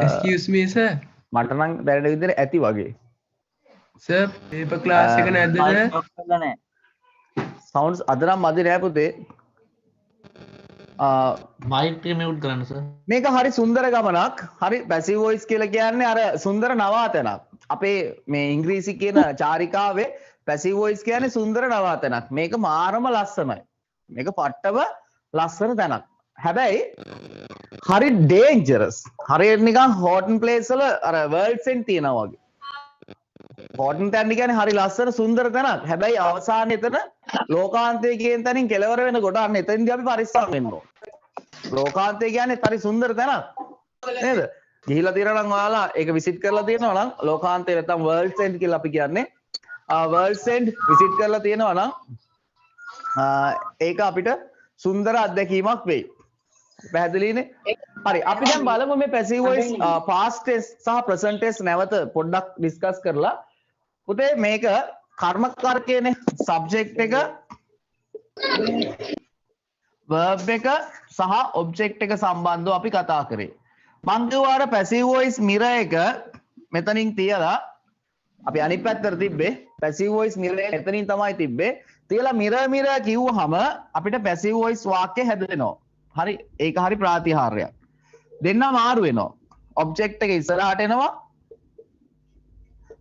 Excuse me sir. මට නම් දැනෙන විදිහට ඇති වගේ. Sir paper class එක නැද්ද sir? sounds අද නම් මදි නෑ පුතේ. mic එක mute කරන්න sir. මේක හරි සුන්දර ගමනක්. හරි passive voice කියලා කියන්නේ අර සුන්දර නවාතැනක්. අපේ මේ ඉංග්‍රීසි කියන චාරිකාවේ passive voice කියන්නේ සුන්දර නවාතැනක්. මේක මාරම ලස්සනයි. මේක පට්ටම ලස්සන තැනක්. හැබැයි හරි dangerous. හරියට නිකන් හෝටන් ප්ලේස් වල අර world end තියනවා වගේ. හෝටන් තැන් කියන්නේ හරි ලස්සන සුන්දර තැනක්. හැබැයි අවසානයේ එතන ලෝකාන්තය කියන තැනින් කෙලවර වෙනකොට අන්න එතනදී අපි පරිස්සම් වෙන්න ඕන. ලෝකාන්තය කියන්නේ හරි සුන්දර තැනක්. නේද? ගිහිලා තියෙනවා නම් ඔයාලා ඒක විසිට් කරලා තියෙනවා නම් ලෝකාන්තය නැත්නම් world end කියලා අපි කියන්නේ. world end විසිට් කරලා තියෙනවා නම් ඒක අපිට සුන්දර අත්දැකීමක් වෙයි. පැහැදිලිනේ? හරි අපි දැන් බලමු මේ passive voice past tense සහ present tense නැවත පොඩ්ඩක් ඩිස්කස් කරලා පුතේ මේක කර්මකාරකයනේ subject එක verb එක සහ object එක සම්බන්ධව අපි කතා කරේ. මං කිව්වා අර passive voice mirror එක මෙතනින් තියලා අපි අනිත් පැත්තට තිබ්බේ passive voice mirror එක එතනින් තමයි තිබ්බේ. තියලා mirror කිව්වහම අපිට passive voice වාක්‍ය හැදෙනවා. හරි ඒක හරි ප්‍රාතිහාර්යයක්. දෙන්න මාරු වෙනවා. ඔබ්ජෙක්ට් එක ඉස්සරහට එනවා.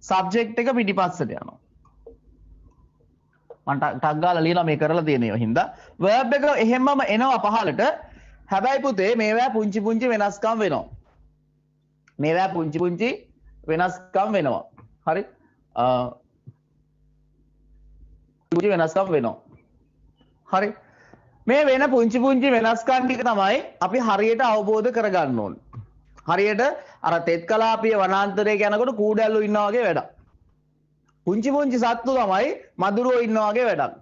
සබ්ජෙක්ට් එක පිටිපස්සට යනවා. මම ටග් ගාලා ලියනවා මේ කරලා තියෙන ඒවා හින්දා. verb එක එහෙමම එනවා පහලට. හැබැයි පුතේ මේවා පුංචි පුංචි වෙනස්කම් වෙනවා. මේවා පුංචි පුංචි වෙනස්කම් වෙනවා. හරි? පුංචි වෙනස්කම් වෙනවා. හරි? මේ වෙන පුංචි පුංචි වෙනස්කම් ටික තමයි අපි හරියට අවබෝධ කරගන්න ඕනේ. හරියට අර තෙත් කලාපීය වනාන්තරයේ යනකොට කූඩැල්ලෝ ඉන්නා වගේ වැඩක්. පුංචි පුංචි සත්තු තමයි මදුරුවෝ ඉන්නා වගේ වැඩක්.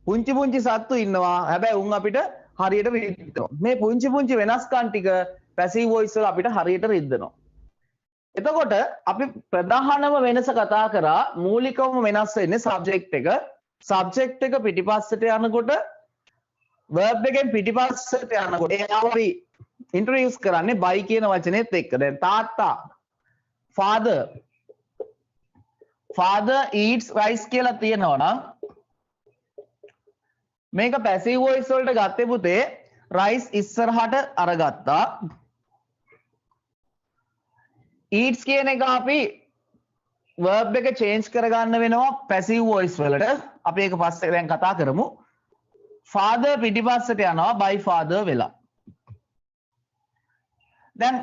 පුංචි පුංචි සත්තු ඉන්නවා. හැබැයි උන් අපිට හරියට රිද්දනවා. මේ පුංචි පුංචි වෙනස්කම් ටික passive voice වල අපිට හරියට රිද්දනවා. එතකොට අපි ප්‍රධානම වෙනස කතා කරා මූලිකවම වෙනස් වෙන්නේ subject එක. subject එක පිටිපස්සට යනකොට verb එකෙන් පිටිපස්සට යනකොට ඒව අපි introduce කරන්නේ by කියන වචනේත් එක්ක. දැන් තාත්තා father eats rice කියලා තියෙනවා නම් මේක passive voice වලට ගත්තේ පුතේ rice ඉස්සරහට අරගත්තා. eats කියන එක අපි verb එක change කරගන්න වෙනවා passive voice වලට. අපි ඒක පස්සේ දැන් කතා කරමු. father පිටිපස්සට යනවා by father වෙලා. දැන්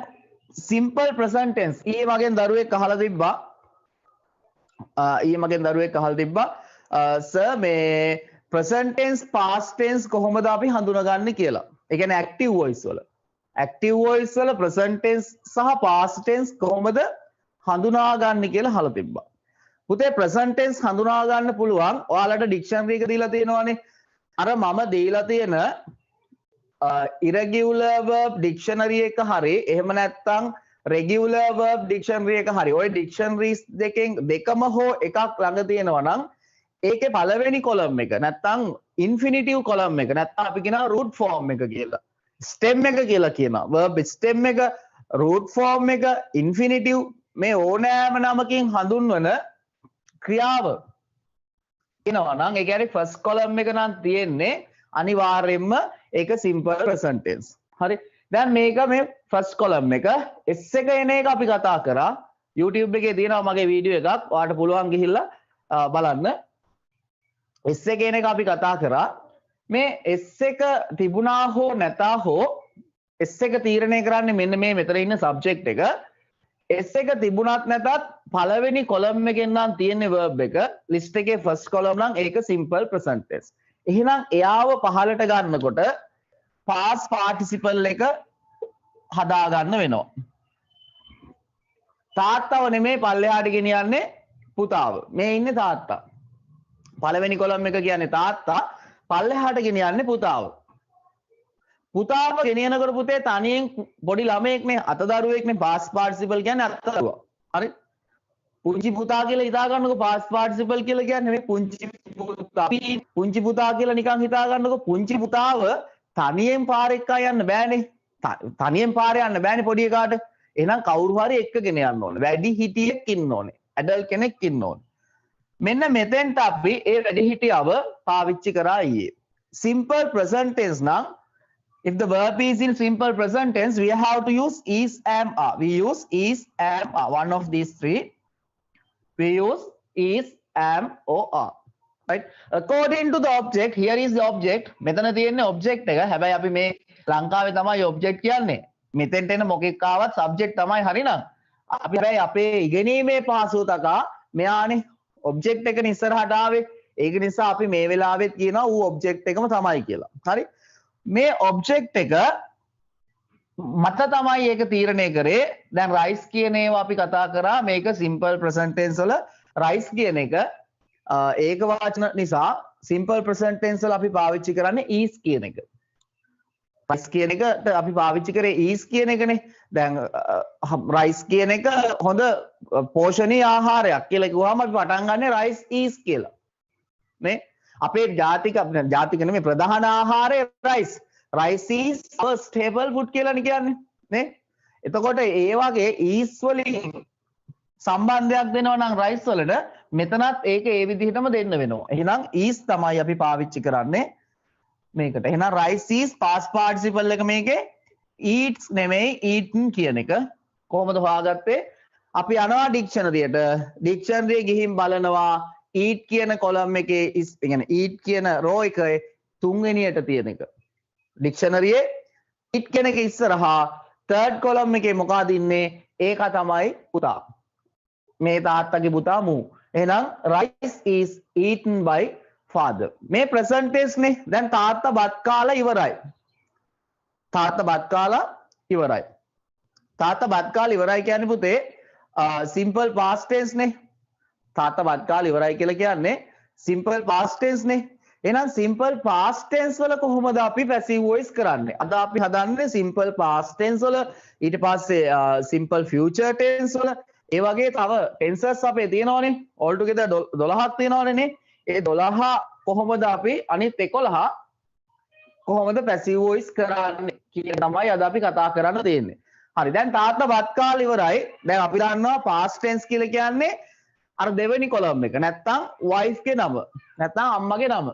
simple present tense ඊයේ මගෙන් දරුවෙක් අහලා තිබ්බා sir මේ present tense past tense කොහොමද අපි හඳුනගන්නේ කියලා. ඒ කියන්නේ active voice වල present tense සහ past tense කොහොමද හඳුනාගන්නේ කියලා අහලා තිබ්බා. පුතේ present tense හඳුනා ගන්න පුළුවන් ඔයාලට dictionary එක දීලා තියෙනවානේ. අර මම දීලා තියෙන irregular verb dictionary එක හරි එහෙම නැත්නම් regular verb dictionary එක හරි ඔය dictionaries දෙකම හෝ එකක් ළඟ තියෙනවා නම් ඒකේ පළවෙනි column එක නැත්නම් infinitive column එක නැත්නම් අපි කියනවා root form එක කියලා. stem එක කියලා කියනවා. verb stem එක, root form එක, infinitive මේ ඕනෑම නමකින් හඳුන්වන ක්‍රියාව කියනවා නම් ඒ කියන්නේ first column එක නම් තියෙන්නේ අනිවාර්යයෙන්ම ඒක simple present tense. හරි. දැන් මේක මේ first column එක s එක එන එක අපි කතා කරා. YouTube එකේ තියෙනවා මගේ වීඩියෝ එකක්. ඔයාලට පුළුවන් ගිහිල්ලා බලන්න. s එක එන එක අපි කතා කරා. මේ s එක තිබුණා හෝ නැතා හෝ s එක තීරණය කරන්නේ මෙන්න මේ මෙතන ඉන්න subject එක. S එක තිබුණත් නැතත් පළවෙනි column එකෙන් නම් තියෙන්නේ verb එක. list එකේ first column නම් ඒක simple present tense. එහෙනම් එයාව පහලට ගන්නකොට past participle එක හදා ගන්න වෙනවා. තාත්තව නෙමෙයි පල්ලෙහාට ගෙනියන්නේ පුතාව. මේ ඉන්නේ තාත්තා. පළවෙනි column එක කියන්නේ තාත්තා, පල්ලෙහාට ගෙනියන්නේ පුතාව. පුතාව ගෙනියනකොට පුතේ තනියෙන් පොඩි ළමයෙක්නේ අතදරුවෙක්නේ past participle කියන්නේ අතදරුවා. හරි? පුංචි පුතා කියලා හිතා ගන්නකො past participle කියලා කියන්නේ මේ පුංචි පුතා කියලා නිකන් හිතා ගන්නකො පුංචි පුතාව තනියෙන් පාර එක්ක යන්න බෑනේ. තනියෙන් පාර යන්න බෑනේ පොඩි එකාට. එහෙනම් කවුරු හරි එක්කගෙන යන්න ඕනේ. වැඩි හිටියෙක් ඉන්න ඕනේ. ඇඩල්ට් කෙනෙක් ඉන්න ඕනේ. මෙන්න මෙතෙන්ට අපි ඒ වැඩි හිටියව පාවිච්චි කරා ඊයේ. Simple present tense නම් if the verb is in simple present tense, we have to use is, am, are. We use is, am, are. One of these three. We use is, am, or are. Right? According to the object, here is the object. මෙතන තියෙන්නේ object එක. හැබැයි අපි මේ ලංකාවේ තමයි object කියන්නේ. මෙතෙන්ට එන මොකෙක් ආවත් subject තමයි හරිනම්. අපි හැබැයි අපේ ඉගෙනීමේ පහසුව තකා මෙයානේ object එකනේ ඉස්සරහට ආවේ. ඒක නිසා අපි මේ වෙලාවෙත් කියනවා ඌ object එකම තමයි කියලා. හරි? මේ object එක මත තමයි ඒක තීරණය කරේ. දැන් rice කියන ඒවා අපි කතා කරා. මේක simple present tense වල rice කියන එක ඒක වචන නිසා simple present tense වල අපි පාවිච්චි කරන්නේ is කියන එක. rice කියන එකට අපි පාවිච්චි කරේ is කියන එකනේ. දැන් rice කියන එක හොඳ පෝෂණීය ආහාරයක් කියලා කිව්වම අපි පටන් ගන්නෙ rice is කියලා. නේ? අපේ ජාතික නෙමෙයි ප්‍රධාන ආහාරය rice. Rice is our staple food කියලා කියන්නේ. නේ? එතකොට ඒ වගේ is වලින් සම්බන්ධයක් දෙනවා නම් rice වලට මෙතනත් ඒක ඒ විදිහටම දෙන්න වෙනවා. එහෙනම් is තමයි අපි පාවිච්චි කරන්නේ මේකට. එහෙනම් rice is past participle එක මේකේ eats නෙමෙයි eaten කියන එක. කොහොමද හොයාගත්තේ? අපි යනවා ඩික්ෂනරියට. ඩික්ෂනරිය ගිහින් බලනවා eat කියන column එකේ is කියන්නේ eat කියන row එකේ තුන්වෙනියට තියෙන එක. ඩික්ෂනරියේ eat කියන එක ඉස්සරහා third column එකේ මොකක්ද ඉන්නේ? ඒක තමයි පුතා. මේ තාත්තගේ පුතා මූ. එහෙනම් rice is eaten by father. මේ present tense නේ. දැන් තාත්තා බත් කාලා ඉවරයි. තාත්තා බත් කාලා ඉවරයි. තාත්තා බත් කාලා ඉවරයි කියන්නේ පුතේ simple past tense නේ. තාත්තා බත් කාලා ඉවරයි කියලා කියන්නේ simple past tense නේ. එහෙනම් simple past tense වල කොහොමද අපි passive voice කරන්නේ? අද අපි හදන්නේ simple past tense වල ඊට පස්සේ simple future tense වල ඒ වගේ තව tenses අපේ තියෙනවනේ. all together 12ක් තියෙනවනේ නේ. ඒ 12 කොහොමද අපි අනිත් 11 කොහොමද passive voice කරන්නේ කියන තමයි අද අපි කතා කරන්න තියෙන්නේ. හරි දැන් තාත්තා බත් කාලා ඉවරයි. දැන් අපි දන්නවා past tense කියලා කියන්නේ අර දෙවෙනි column එක. නැත්තම් wife ගේ නම. නැත්තම් අම්මගේ නම.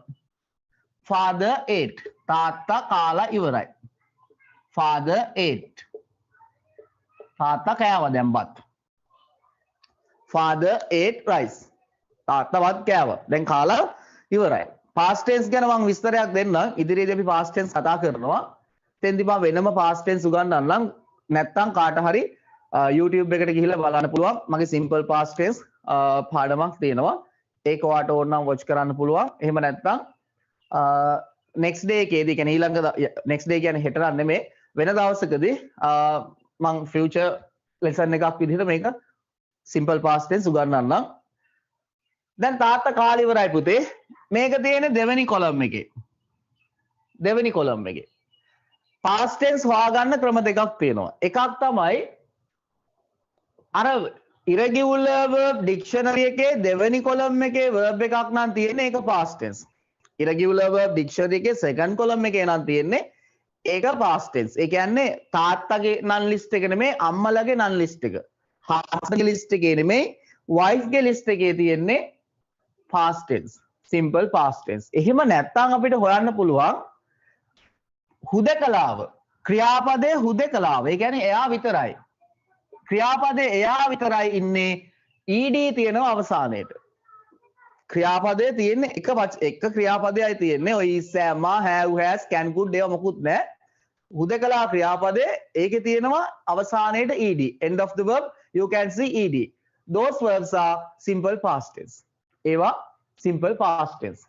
father ate. තාත්තා කාලා ඉවරයි. father ate. තාත්තා කෑවා දැන් බත්. father ate rice. තාත්තා බත් කෑවා. දැන් කාලා ඉවරයි. past tense ගැන මම විස්තරයක් දෙන්නම්. ඉදිරියේදී අපි past tense කතා කරනවා. එතෙන්දී මම වෙනම past tense උගන්වන්නම්. නැත්තම් කාට හරි YouTube එකට ගිහිල්ලා බලන්න පුළුවන්. මගේ simple past tense පාඩමක් තියෙනවා. ඒක ඔයාලට ඕන නම් watch කරන්න පුළුවන්. එහෙම නැත්තම් next day එකේදී කියන්නේ ඊළඟ next day කියන්නේ හෙට නෙමෙයි වෙන දවසකදී මම future lesson එකක් විදිහට මේක simple past tense උගන්වන්නම්. දැන් තාත්තා කාලා ඉවරයි පුතේ. මේක තියෙන්නේ දෙවෙනි column එකේ. දෙවෙනි column එකේ. past tense හොයාගන්න ක්‍රම දෙකක් තියෙනවා. එකක් තමයි අර irregular verb dictionary එකේ දෙවෙනි column එකේ verb එකක් නම් තියෙන්නේ ඒක past tense. irregular verb dictionary එකේ second column එකේ නම් තියෙන්නේ ඒක past tense. ඒ කියන්නේ තාත්තගේ non list එක නෙමෙයි අම්මලගේ non list එක. husband list එකේ නෙමෙයි wife ගේ list එකේ තියෙන්නේ past tense. simple past tense. එහෙම නැත්නම් අපිට හොයන්න පුළුවන් හුදකලාව. ක්‍රියාපදයේ හුදකලාව. ඒ කියන්නේ එයා විතරයි. ක්‍රියාපදයේ එයා විතරයි ඉන්නේ ed තියෙනවා අවසානයේට. ක්‍රියාපදයේ තියෙන්නේ එක ක්‍රියාපදයයි තියෙන්නේ. ඔය is, am, have, has, can, could ඒවා මොකුත් නැහැ. හුදකලා ක්‍රියාපදයේ ඒකේ තියෙනවා අවසානයේට ed. end of the verb you can see ed. those verbs are simple past tense. ඒවා simple past tense.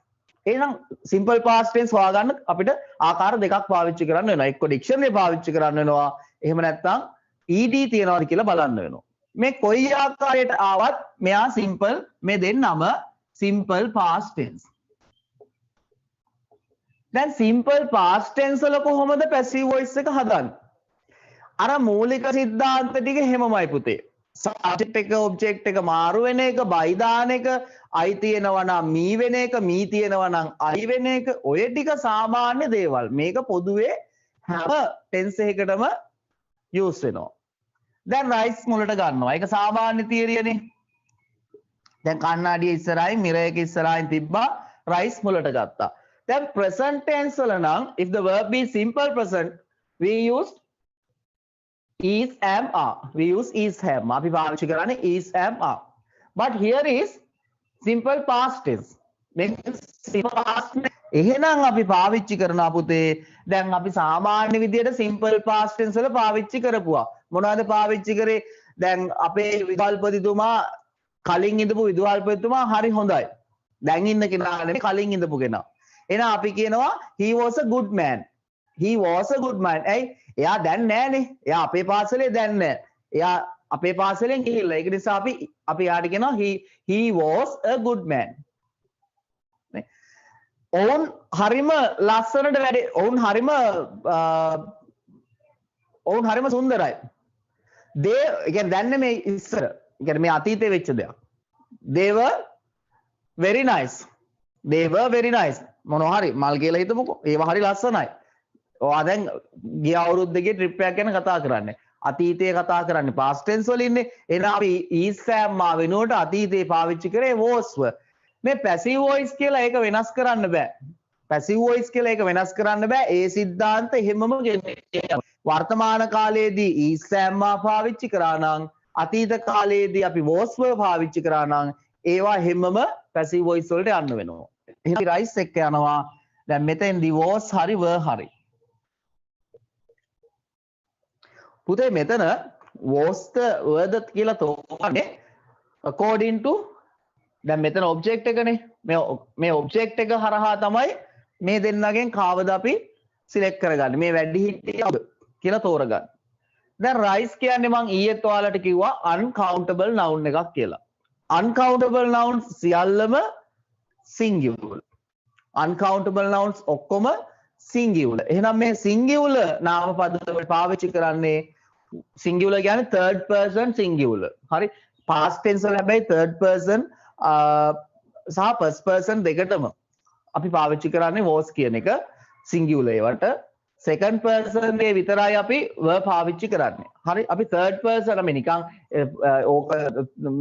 එහෙනම් simple past tense හොයාගන්න අපිට ආකාර දෙකක් පාවිච්චි කරන්න වෙනවා. එක්ක dictionary පාවිච්චි කරන්න වෙනවා. එහෙම නැත්නම් ed තියනවාද කියලා බලන්න වෙනවා. මේ කොයි ආකාරයට ආවත් මෙයා simple මේ දෙන්නම simple past tense. දැන් simple past tense වල කොහොමද passive voice එක හදන්නේ? අර මූලික સિદ્ધාන්ත ටික හැමමයි පුතේ. subject එක object එක මාරු වෙන එක by දාන එක I තියෙනවා නම් me වෙන එක me තියෙනවා නම් I වෙන එක ඔය ටික සාමාන්‍ය දේවල් මේක පොදුවේ හැම tense එකකටම use වෙනවා දැන් රයිස් මුලට ගන්නවා. ඒක සාමාන්‍ය තියරියනේ. දැන් කණ්ණාඩිය ඉස්සරහින් මිරර් එක ඉස්සරහින් තිබ්බා රයිස් මුලට ගත්තා. දැන් present tense වල නම් if the verb is simple present we use is am are. We use is am. අපි පාවිච්චි කරන්නේ is am are. But here is simple past tense. මේක simple past tense. එහෙනම් අපි පාවිච්චි කරනවා පුතේ දැන් අපි සාමාන්‍ය විදියට simple past tense වල පාවිච්චි කරපුවා. මොනවද පාවිච්චි කරේ? දැන් අපේ විකල්පතිතුමා කලින් ඉඳපු විදුහල්පතිතුමා හරි හොඳයි. දැන් ඉන්න කෙනා නෙමෙයි කලින් ඉඳපු කෙනා. එහෙනම් අපි කියනවා he was a good man. He was a good man. ඇයි? එයා දැන් නෑනේ. එයා අපේ පාසලේ දැන් නෑ. එයා අපේ පාසලෙන් ගිහිල්ලා. ඒක නිසා අපි යාට කියනවා he was a good man. නේ? ඔවුන් හරිම ලස්සනට වැඩේ. ඔවුන් හරිම සුන්දරයි. කියන්නේ දැන් නෙමෙයි ඉස්සර. කියන්නේ මේ අතීතේ වෙච්ච දෙයක්. They were very nice. They were very nice. මොනවා හරි මල් කියලා හිතමුකෝ. ඒවා හරි ලස්සනයි. ඔයා දැන් ගිය අවුරුද්දේ ට්‍රිප් එකක් ගැන කතා කරන්නේ. අතීතයේ කතා කරන්නේ past tense වල ඉන්නේ. එහෙනම් අපි is am මා වෙනුවට අතීතේ පාවිච්චි කරේ was were. මේ passive voice කියලා ඒක වෙනස් කරන්න බෑ. passive voice කියලා ඒක වෙනස් කරන්න බෑ. ඒ સિદ્ધාන්ත එහෙමම වර්තමාන කාලයේදී is am මා පාවිච්චි කරා නම් අතීත කාලයේදී අපි was were පාවිච්චි කරා නම් ඒවා හැමම passive voice වලට යන්න වෙනවා. එහෙනම් rise එක යනවා. දැන් මෙතෙන්දී was හරි were හරි. පුතේ මෙතන was the were the කියලා තෝරන්නේ according to දැන් මෙතන object එකනේ. මේ object එක හරහා තමයි මේ දෙන්නගෙන් කාවද අපි select කරගන්නේ. මේ වැඩි හිටියද කියලා තෝරගන්න. දැන් rise කියන්නේ මං ඊයේත් ඔයාලට කිව්වා uncountable noun එකක් කියලා. uncountable nouns සියල්ලම singular. uncountable nouns ඔක්කොම singular. එහෙනම් මේ singular නාම පද වලට පාවිච්චි කරන්නේ singular කියන්නේ third person singular. හරි. past tense වල හැබැයි third person සහ first person දෙකටම අපි පාවිච්චි කරන්නේ was කියන එක singular ඒවට. second person මේ විතරයි අපි verb පාවිච්චි කරන්නේ. හරි. අපි third person අපි නිකන් ඕක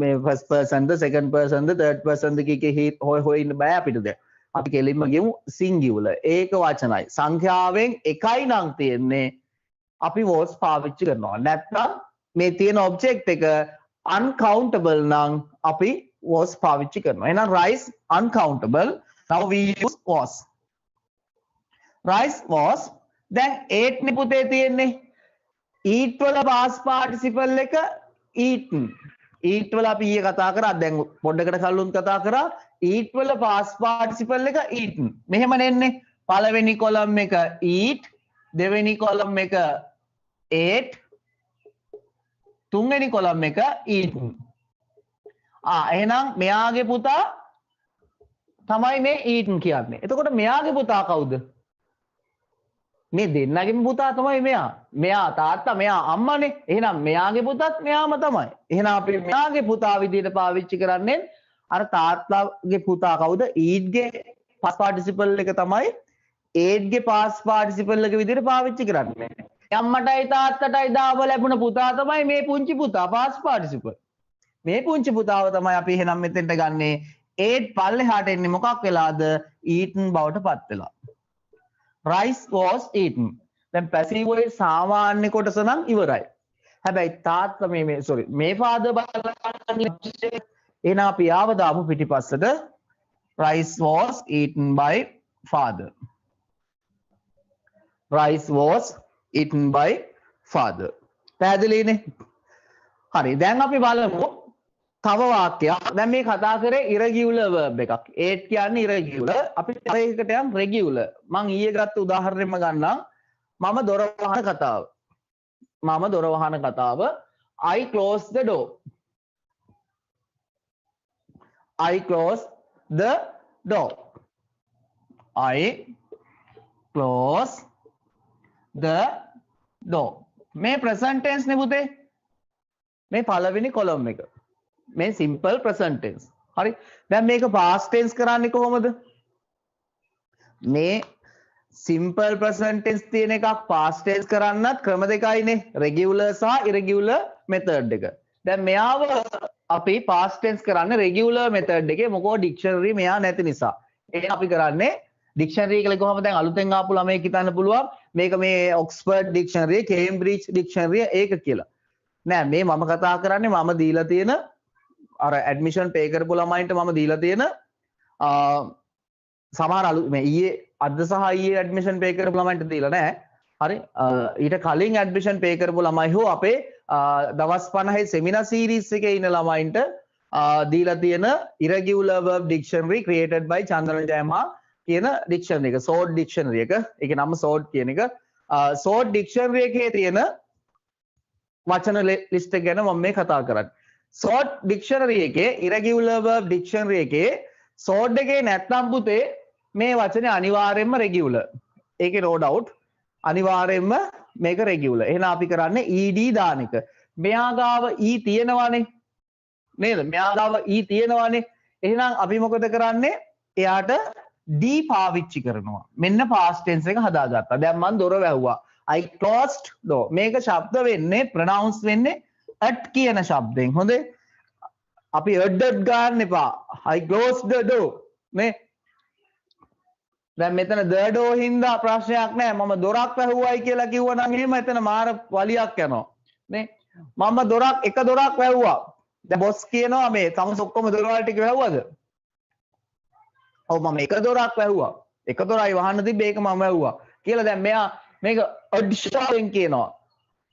මේ first person ද second person ද third person ද කීකේ හොය ඉන්න බෑ අපිට දැන්. අපි කෙලින්ම ගියමු singular. ඒක වචනයි. සංඛ්‍යාවෙන් එකයි නම් තියෙන්නේ අපි was පාවිච්චි කරනවා. නැත්නම් මේ තියෙන object එක uncountable නම් අපි was පාවිච්චි කරනවා. එහෙනම් rise uncountable. Now we use was. rise was. දැන් 8 නේ පුතේ තියෙන්නේ. eat වල past participle එක eaten. eat වල අපි ඊයේ කතා කරා. දැන් පොඩ්ඩකට කලින් කතා කරා. eat වල past participle එක eaten. මෙහෙම නෙන්නේ. පළවෙනි column එක eat, දෙවෙනි column එක ate, තුන්වෙනි column එක eaten. එහෙනම් මෙයාගේ පුතා තමයි මේ eaten කියන්නේ. එතකොට මෙයාගේ පුතා කවුද? මේ දෙන්නගේම පුතා තමයි මෙයා. මෙයා තාත්තා, මෙයා අම්මානේ. එහෙනම් මෙයාගේ පුතත් මෙයාම තමයි. එහෙනම් අපි මෙයාගේ පුතා විදිහට පාවිච්චි කරන්නේ අර තාත්තාගේ පුතා කවුද? eat ගේ past participle එක තමයි ate ගේ past participle එක විදිහට පාවිච්චි කරන්නේ. අම්මටයි තාත්තටයි දාව ලැබුණ පුතා තමයි මේ පුංචි පුතා past participle. මේ පුංචි පුතාව තමයි අපි එහෙනම් මෙතෙන්ට ගන්නේ ate පල්ලෙහාට එන්නේ මොකක් වෙලාද? eaten බවට පත් වෙලා. rice was eaten. දැන් passive voice සාමාන්‍ය කොටස නම් ඉවරයි. හැබැයි තාත්තා මේ father බලන්න එහෙනම් අපි ආව දාමු පිටිපස්සට rice was eaten by father. rice was eaten by father. පැහැදිලිනේ? හරි. දැන් අපි බලමු තව වාක්‍යයක්. දැන් මේ කතා කරේ irregular verb එකක්. ate කියන්නේ irregular. අපි තව එකකට යම් regular. මම ඊයේ ගත්ත උදාහරණෙම ගන්නම්. මම දොර වහන කතාව. I close the door. I close the door. I close the door. මේ present tense නේ පුතේ. මේ පළවෙනි column එක. මේ simple present tense. හරි. දැන් මේක past tense කරන්නේ කොහොමද? මේ සිම්පල් ප්‍රසන්ට් ටෙන්ස් තියෙන එකක් past tense කරන්නත් ක්‍රම දෙකයිනේ regular සහ irregular method එක. දැන් මෙයාව අපි past tense කරන්නේ regular method එකේ මොකෝ dictionary මෙයා නැති නිසා. එහෙනම් අපි කරන්නේ dictionary කියලා කොහොමද දැන් අලුතෙන් ආපු ළමයෙක් හිතන්න පුළුවන් මේක මේ Oxford dictionary, Cambridge dictionary ඒක කියලා. නෑ මේ මම කතා කරන්නේ මම දීලා තියෙන අර admission pay කරපු ළමයින්ට මම දීලා තියෙන සමහර මේ ඊයේ අද සහ ඊයේ ඇඩ්මිෂන් පේ කරපු ළමයින්ට දීලා නැහැ. හරි. ඊට කලින් ඇඩ්මිෂන් පේ කරපු ළමයි හෝ අපේ දවස් 50 සෙමිනාර් සීරීස් එකේ ඉන්න ළමයින්ට දීලා තියෙන irregular verb dictionary created by Chandana Jayamaha කියන dictionary එක. sword dictionary එක. ඒකේ නම sword කියන එක. sword dictionary එකේ තියෙන වචන ලිස්ට් එක ගැන මම මේ කතා කරන්නේ. sword dictionary එකේ irregular verb dictionary එකේ sword එකේ නැත්නම් පුතේ මේ වචනේ අනිවාර්යෙන්ම regular. ඒකේ no doubt අනිවාර්යෙන්ම මේක regular. එහෙනම් අපි කරන්නේ ed දාන එක. මෙයා ගාව e තියෙනවානේ. නේද? මෙයා ගාව e තියෙනවානේ. එහෙනම් අපි මොකද කරන්නේ? එයාට d පාවිච්චි කරනවා. මෙන්න past tense එක හදාගත්තා. දැන් මම දොර වැහුවා. I closed door. මේක ශබ්ද වෙන්නේ pronounce වෙන්නේ at කියන ශබ්දෙන්. හොඳේ? අපි at ගන්න එපා. I closed the door. නේ? දැන් මෙතන the door හින්දා ප්‍රශ්නයක් නැහැ. මම දොරක් වැහුවයි කියලා කිව්වනම් එහෙම එතන මාර වලියක් යනවා. නේ? මම එක දොරක් වැහුවා. දැන් බොස් කියනවා මේ තමස් ඔක්කොම දොරවල් ටික වැහුවද? ඔව් මම එක දොරක් වැහුවා. එක දොරයි වහන්න තිබ්බේ ඒක මම වැහුවා. කියලා දැන් මෙයා මේක අඩ්ෂාවෙන් කියනවා.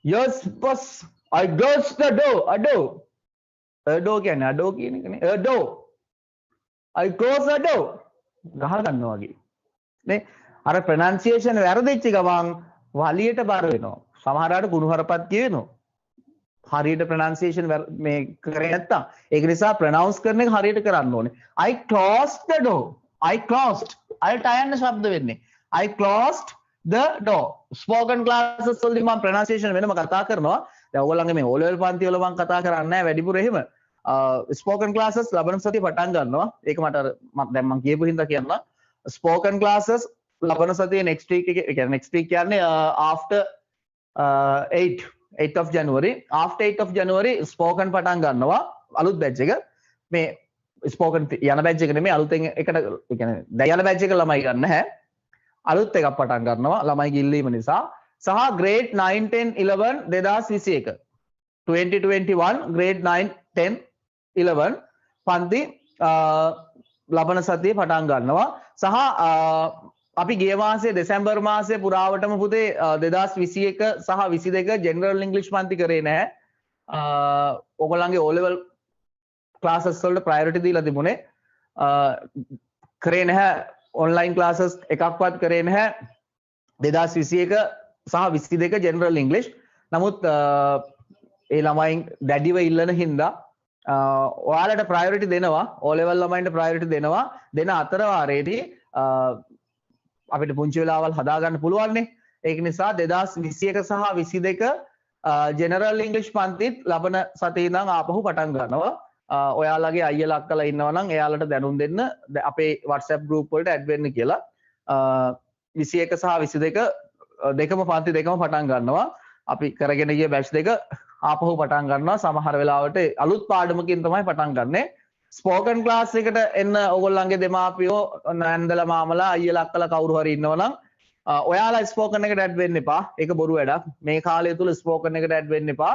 Yes boss I closed the door. අඩෝ කියන්නේ අඩෝ කියන එකනේ. අඩෝ I closed the door. ගහ ගන්නවා වගේ. නේ අර ප්‍රොනන්සියේෂන් වැරදිච්ච ගමන් වලියට බර වෙනවා. සමහර අයට කුණුහරුපත් කියනවා. හරියට ප්‍රොනන්සියේෂන් මේ කරේ නැත්තම් ඒක නිසා ප්‍රොනවුන්ස් කරන එක හරියට කරන්න ඕනේ. I closed the door. I closed. අයට අයන්න ශබ්ද වෙන්නේ. I closed the door. spoken classes වලදී මම ප්‍රොනන්සියේෂන් වෙනම කතා කරනවා. දැන් ඔයගොල්ලන්ගේ මේ O level පන්ති වල මම කතා කරන්නේ නැහැ වැඩිපුර එහෙම. spoken classes ලබන සතිය පටන් ගන්නවා. ඒක මට දැන් මම කියපු හින්දා කියන්නම්. spoken classes ලබන සතියේ next week එකේ කියන්නේ next week කියන්නේ after 8th of January after 8th of January spoken පටන් ගන්නවා අලුත් batch එක මේ spoken යන batch එක නෙමෙයි අලුතෙන් එකට කියන්නේ දැන් යන batch එක ළමයි ගන්න නැහැ අලුත් එකක් පටන් ගන්නවා ළමයි ගිල්ලීම නිසා සහ grade 9 10 11 2021 2021 grade 9 10 11 පන්ති ලබන සතියේ පටන් ගන්නවා සහ අපි ගිය මාසේ දෙසැම්බර් මාසේ පුරාවටම පුතේ 2021 සහ 22 ජෙනරල් ඉංග්‍රීසි පන්ති කරේ නැහැ. ඔයගොල්ලන්ගේ O level classes වලට priority දීලා තිබුණේ. කරේ නැහැ online classes එකක්වත් කරේ නැහැ 2021 සහ 22 ජෙනරල් ඉංග්‍රීසි. නමුත් ඒ ළමයින් දැඩිව ඉල්ලන හින්දා ඔයාලට ප්‍රයොරිටි දෙනවා O level ළමයින්ට ප්‍රයොරිටි දෙනවා දෙන අතර වාරයේදී අපිට පුංචි වෙලාවල් හදාගන්න පුළුවන්නේ ඒක නිසා 2021 සහ 22 ජෙනරල් ඉංග්‍රීසි පන්තිත් ලබන සතියේ ඉඳන් ආපහු පටන් ගන්නවා ඔයාලගේ අයියලා අක්කලා ඉන්නවා නම් එයාලට දැනුම් දෙන්න අපේ WhatsApp group වලට add වෙන්න කියලා 21 සහ 22 දෙකම පන්ති දෙකම පටන් ගන්නවා අපි කරගෙන ගිය බැච් දෙක ආපහු පටන් ගන්නවා සමහර වෙලාවට අලුත් පාඩමකින් තමයි පටන් ගන්නෙ ස්පෝකන් ක්ලාස් එකට එන්න ඔයගොල්ලන්ගේ දෙමාපියෝ නෑන්දලා මාමලා අයියලා අක්කලා කවුරු හරි ඉන්නවනම් ඔයාලා ස්පෝකන් එකට ඇඩ් වෙන්න එපා ඒක බොරු වැඩක් මේ කාලය තුල ස්පෝකන් එකට ඇඩ් වෙන්න එපා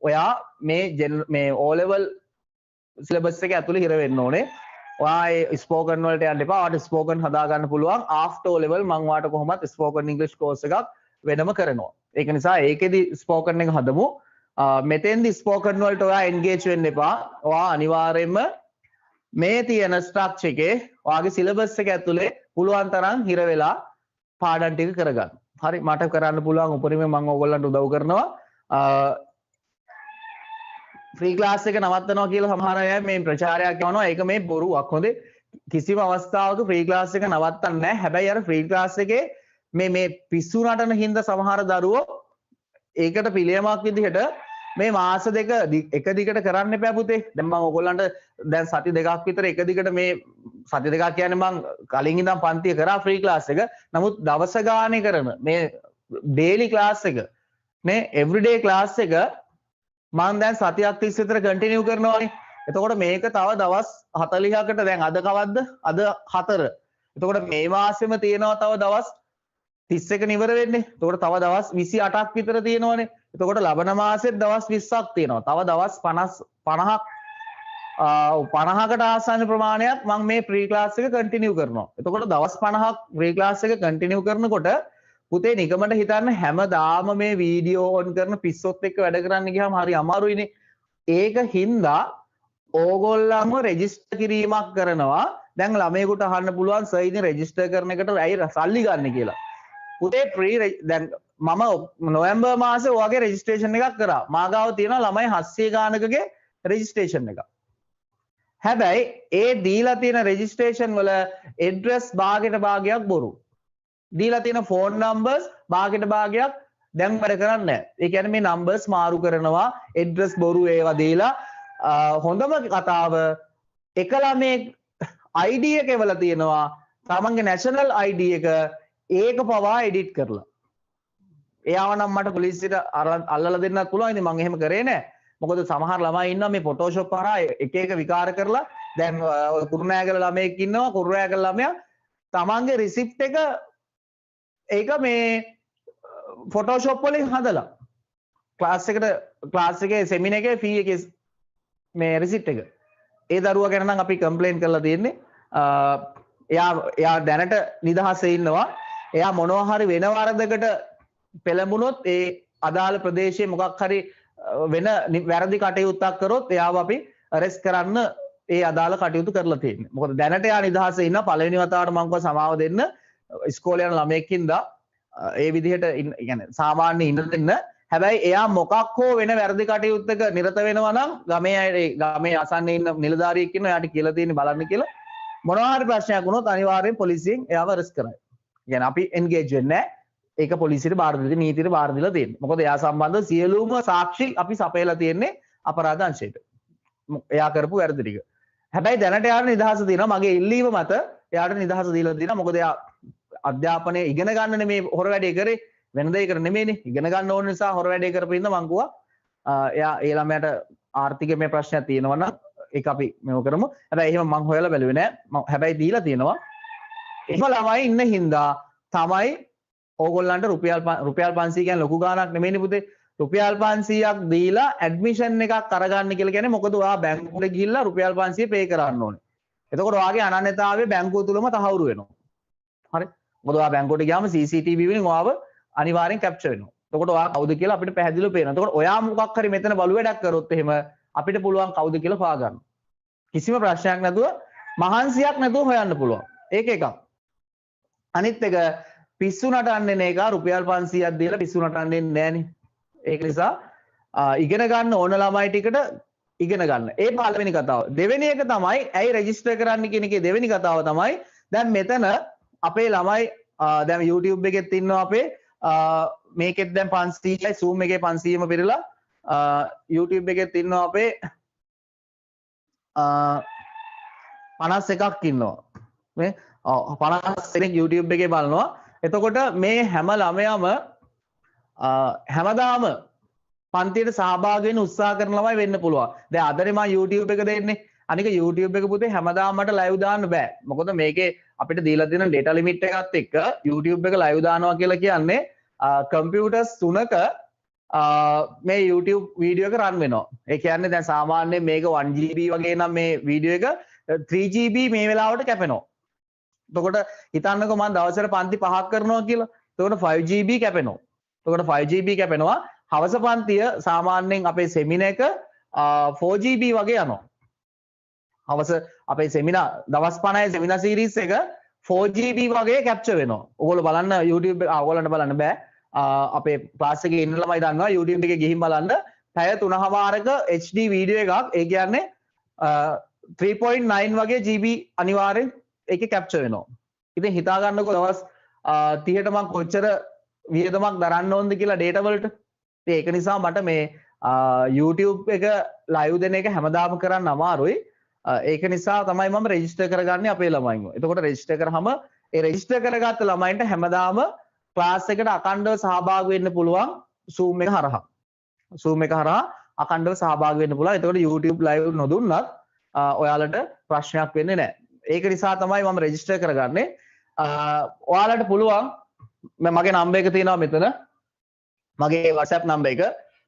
ඔයා මේ O level සිලබස් එක ඇතුලේ හිර වෙන්න ඕනේ ඔයා ඒ ස්පෝකන් වලට යන්න එපා ඔයාට ස්පෝකන් හදා ගන්න පුළුවන් after O level මම ඔයාට කොහොමත් ස්පෝකන් ඉංග්‍රීසි කෝස් එකක් වෙනම කරනවා ඒක නිසා ඒකෙදි ස්පෝකන් එක හදමු මෙතෙන්දි ස්පෝකන් වලට ඔයා එන්ගේජ් වෙන්න එපා ඔයා අනිවාර්යයෙන්ම මේ තියෙන ස්ට්‍රක්චර් එකේ ඔයාගේ සිලබස් එක ඇතුලේ පුළුවන් තරම් හිර වෙලා පාඩම් ටික කරගන්න. හරි මට කරන්න පුළුවන් උපරිමයෙන් මම ඕගොල්ලන්ට උදව් කරනවා. ෆ්‍රී ක්ලාස් එක නවත්තනවා කියලා සමහර අය මේ ප්‍රචාරයක් කරනවා. ඒක මේ බොරුවක්. හොඳේ. කිසිම අවස්ථාවක ෆ්‍රී ක්ලාස් එක නවත්තන්නේ නැහැ. හැබැයි අර ෆ්‍රී ක්ලාස් එකේ මේ පිස්සු නටන හින්දා සමහර දරුවෝ ඒකට පිළියමක් විදිහට මේ මාස දෙක එක දිගට කරන්න එපා පුතේ. දැන් මම ඔයගොල්ලන්ට දැන් සති දෙකක් විතර එක දිගට මේ සති දෙකක් කියන්නේ මම කලින් ඉඳන් පන්තිය කරා ෆ්‍රී ක්ලාස් එක. නමුත් දවස ගානේ කරන මේ ඩේලි ක්ලාස් එක මේ එවරිඩේ ක්ලාස් එක මම දැන් සතියක් තිස්සේ විතර කන්ටිනියු කරනවානේ. එතකොට මේක තව දවස් 40කට දැන් අද කවද්ද? අද 4. එතකොට මේ මාසෙම තියෙනවා තව දවස් 31 නිවර වෙන්නේ. එතකොට තව දවස් 28ක් විතර තියෙනවනේ. එතකොට ලබන මාසෙත් දවස් 20ක් තියෙනවා. තව දවස් 50කට ආසන්න ප්‍රමාණයක් මම මේ ප්‍රී ක්ලාස් එක කන්ටිනියු කරනවා. එතකොට දවස් 50ක් ප්‍රී ක්ලාස් එක කන්ටිනියු කරනකොට පුතේ නිකමට හිතන්න හැමදාම මේ වීඩියෝ ඔන් කරන පිස්සොත් එක්ක වැඩ කරන්න ගියාම හරි අමාරුයිනේ. ඒක හින්දා ඕගොල්ලන්ව රෙජිස්ටර් කිරීමක් කරනවා. දැන් ළමයෙකුට අහන්න පුළුවන් සර් ඉතින් රෙජිස්ටර් කරන එකට ඇයි සල්ලි ගන්න කියලා. පුතේ දැන් මම නොවැම්බර් මාසේ ඔයගේ රෙජිස්ට්‍රේෂන් එකක් කරා. මාගාව තියෙනවා ළමයි 700 ගානකගේ රෙජිස්ට්‍රේෂන් එක. හැබැයි ඒ දීලා තියෙන රෙජිස්ට්‍රේෂන් වල ඇඩ්‍රස් භාගයට භාගයක් බොරු. දීලා තියෙන ෆෝන් නම්බර්ස් භාගයට භාගයක් දැන් වැඩ කරන්නේ නැහැ. ඒ කියන්නේ මේ නම්බර්ස් මාරු කරනවා, ඇඩ්‍රස් බොරු ඒවා දීලා හොඳම කතාව එක ළමේ ID එක එවලා තියෙනවා. තමන්ගේ නැෂනල් ID එක ඒක පවා එඩිට් කරලා. එයාව නම් මට පොලිසියට අල්ලලා දෙන්නත් පුළුවන්. ඉතින් මම එහෙම කරේ නැහැ. මොකද සමහර ළමයි ඉන්නවා මේ ෆොටෝෂොප් හරහා එක එක විකාර කරලා දැන් කුරුණෑගල ළමයෙක් ඉන්නවා. කුරුණෑගල ළමයා තමන්ගේ රිසිප්ට් එක ඒක මේ ෆොටෝෂොප් වලින් හදලා ක්ලාස් එකේ සෙමිනාර් එකේ ෆී එකේ මේ රිසිප්ට් එක. ඒ දරුවා ගැන නම් අපි කම්ප්ලේන්ට් කරලා තියෙන්නේ. එයා දැනට නිදහසේ ඉන්නවා. එයා මොනවා හරි වෙන වරදකට පෙළඹුණොත් ඒ අදාළ ප්‍රදේශයේ මොකක් හරි වෙන වැරදි කටයුත්තක් කරොත් එයාව අපි අරෙස්ට් කරන්න ඒ අදාළ කටයුතු කරලා තියෙන්නේ. මොකද දැනට එයා නිදහසේ ඉන්න පළවෙනි වතාවට මම කිව්වා සමාව දෙන්න ඉස්කෝලේ යන ළමයෙක්ින්ද ඒ විදිහට يعني සාමාන්‍ය ඉන්න දෙන්න. හැබැයි එයා මොකක් හෝ වෙන වැරදි කටයුත්තක නිරත වෙනවා නම් ගමේ අසන්නේ ඉන්න නිලධාරියෙක් ඉන්නවා එයාට කියලා තියෙන්නේ බලන්න කියලා. මොනවා හරි ප්‍රශ්නයක් වුණොත් අනිවාර්යෙන් පොලිසියෙන් එයාව අරෙස්ට් කරයි. يعني අපි එන්ගේජ් වෙන්නේ නැහැ. ඒක පොලිසියට බාර දෙලා නීතියට බාර දීලා තියෙනවා. මොකද එයා සම්බන්ධ සියලුම සාක්ෂි අපි සපයලා තියෙන්නේ අපරාධ අංශයට. එයා කරපු වැරදි ටික. හැබැයි දැනට එයාට නිදහස දෙනවා. මගේ ඉල්ලීම මත එයාට නිදහස දීලා දෙනවා. මොකද එයා අධ්‍යාපනය ඉගෙන ගන්න නෙමේ හොර වැඩේ කරේ. වෙන දෙයකට නෙමෙයිනේ. ඉගෙන ගන්න ඕන නිසා හොර වැඩේ කරපින්න මං කිව්වා එයා ඒ ළමයාට ආර්ථිකමය ප්‍රශ්නයක් තියෙනවා නම් ඒක අපි මෙව කරමු. හැබැයි එහෙම මං හොයලා බැලුවේ නෑ. හැබැයි දීලා තියෙනවා. එහෙම ළමයි ඉන්න හින්දා තමයි ඕගොල්ලන්ට රුපියල් 500 කියන්නේ ලොකු ගාණක් නෙමෙයිනේ පුතේ. රුපියල් 500ක් දීලා ඇඩ්මිෂන් එකක් අරගන්න කියලා කියන්නේ මොකද ඔයා බැංකුවට ගිහිල්ලා රුපියල් 500 පේ කරන්න ඕනේ. එතකොට ඔයාගේ අනන්‍යතාවය බැංකුව තුලම තහවුරු වෙනවා. හරි. මොකද ඔයා බැංකුවට ගියාම CCTV වලින් ඔයාව අනිවාර්යෙන් කැප්චර් වෙනවා. එතකොට ඔයා කවුද කියලා අපිට පැහැදිලිව පේනවා. එතකොට ඔයා මොකක් හරි මෙතන බලු වැඩක් කරොත් එහෙම අපිට පුළුවන් කවුද කියලා හොයාගන්න. කිසිම ප්‍රශ්නයක් නැතුව මහන්සියක් නැතුව හොයන්න පුළුවන්. ඒක එකක්. අනිත් එක පිස්සු නටන්නේ නේ එක රුපියල් 500ක් දීලා පිස්සු නටන්නේ නෑනේ. ඒක නිසා ඉගෙන ගන්න ඕන ළමයි ටිකට ඉගෙන ගන්න. ඒ පළවෙනි කතාව. දෙවෙනි එක තමයි ඇයි රෙජිස්ටර් කරන්න කියන එකේ දෙවෙනි කතාව තමයි දැන් මෙතන අපේ ළමයි දැන් YouTube එකෙත් ඉන්නවා අපේ මේකෙත් දැන් 500යි Zoom එකේ 500ම පිරලා YouTube එකෙත් ඉන්නවා අපේ 51ක් ඉන්නවා. මේ 50 දෙනෙක් YouTube එකේ බලනවා. එතකොට මේ හැම ළමයාම හැමදාම පන්තියට සහභාගී වෙන්න උත්සාහ කරන ළමයි වෙන්න පුළුවන්. දැන් අදනේ මම YouTube එක දෙන්නේ. අනික YouTube එක පුතේ හැමදාම මට live දාන්න බෑ. මොකද මේකේ අපිට දීලා තියෙන data limit එකත් එක්ක YouTube එක live දානවා කියලා කියන්නේ කම්පියුටර්ස් 3ක මේ YouTube වීඩියෝ එක රන් වෙනවා. ඒ කියන්නේ දැන් සාමාන්‍යයෙන් මේක 1GB වගේ නම් මේ වීඩියෝ එක 3GB මේ වෙලාවට කැපෙනවා. එතකොට හිතන්නකෝ මම දවසට පන්ති 5ක් කරනවා කියලා. එතකොට 5GB කැපෙනවා. එතකොට 5GB කැපෙනවා. හවස පන්තිය සාමාන්‍යයෙන් අපේ සෙමිනාර් එක 4GB වගේ යනවා. හවස අපේ සෙමිනාර් දවස් 50යි සෙමිනාර් සීරීස් එක 4GB වගේ කැප්චර් වෙනවා. ඔයගොල්ලෝ බලන්න YouTube එක ඔයගොල්ලන්ට බලන්න බෑ. අපේ ක්ලාස් එකේ ඉන්න ළමයි දන්නවා YouTube එකේ ගිහින් බලන්න පැය 3:00ක HD වීඩියෝ එකක් ඒ කියන්නේ 3.9 වගේ GB අනිවාර්යෙන් ඒකේ කැප්චර් වෙනවා. ඉතින් හිතා ගන්නකො දවස් 30ට මම කොච්චර වියදමක් දරන්න ඕනද කියලා data වලට. ඉතින් ඒක නිසා මට මේ YouTube එක live දෙන එක හැමදාම කරන්න අමාරුයි. ඒක නිසා තමයි මම රෙජිස්ටර් කරගන්නේ අපේ ළමයින්ව. එතකොට රෙජිස්ටර් කරාම ඒ රෙජිස්ටර් කරගත්ත ළමයින්ට හැමදාම ක්ලාස් එකට අඛණ්ඩව සහභාගී වෙන්න පුළුවන් Zoom එක හරහා. Zoom එක හරහා අඛණ්ඩව සහභාගී වෙන්න පුළුවන්. එතකොට YouTube live නොදුන්නත් ඔයාලට ප්‍රශ්නයක් වෙන්නේ නැහැ. ඒක නිසා තමයි මම රෙජිස්ටර් කරගන්නේ. ඔයාලට පුළුවන් මගේ නම්බර් එක තියෙනවා මෙතන. මගේ WhatsApp නම්බර් එක.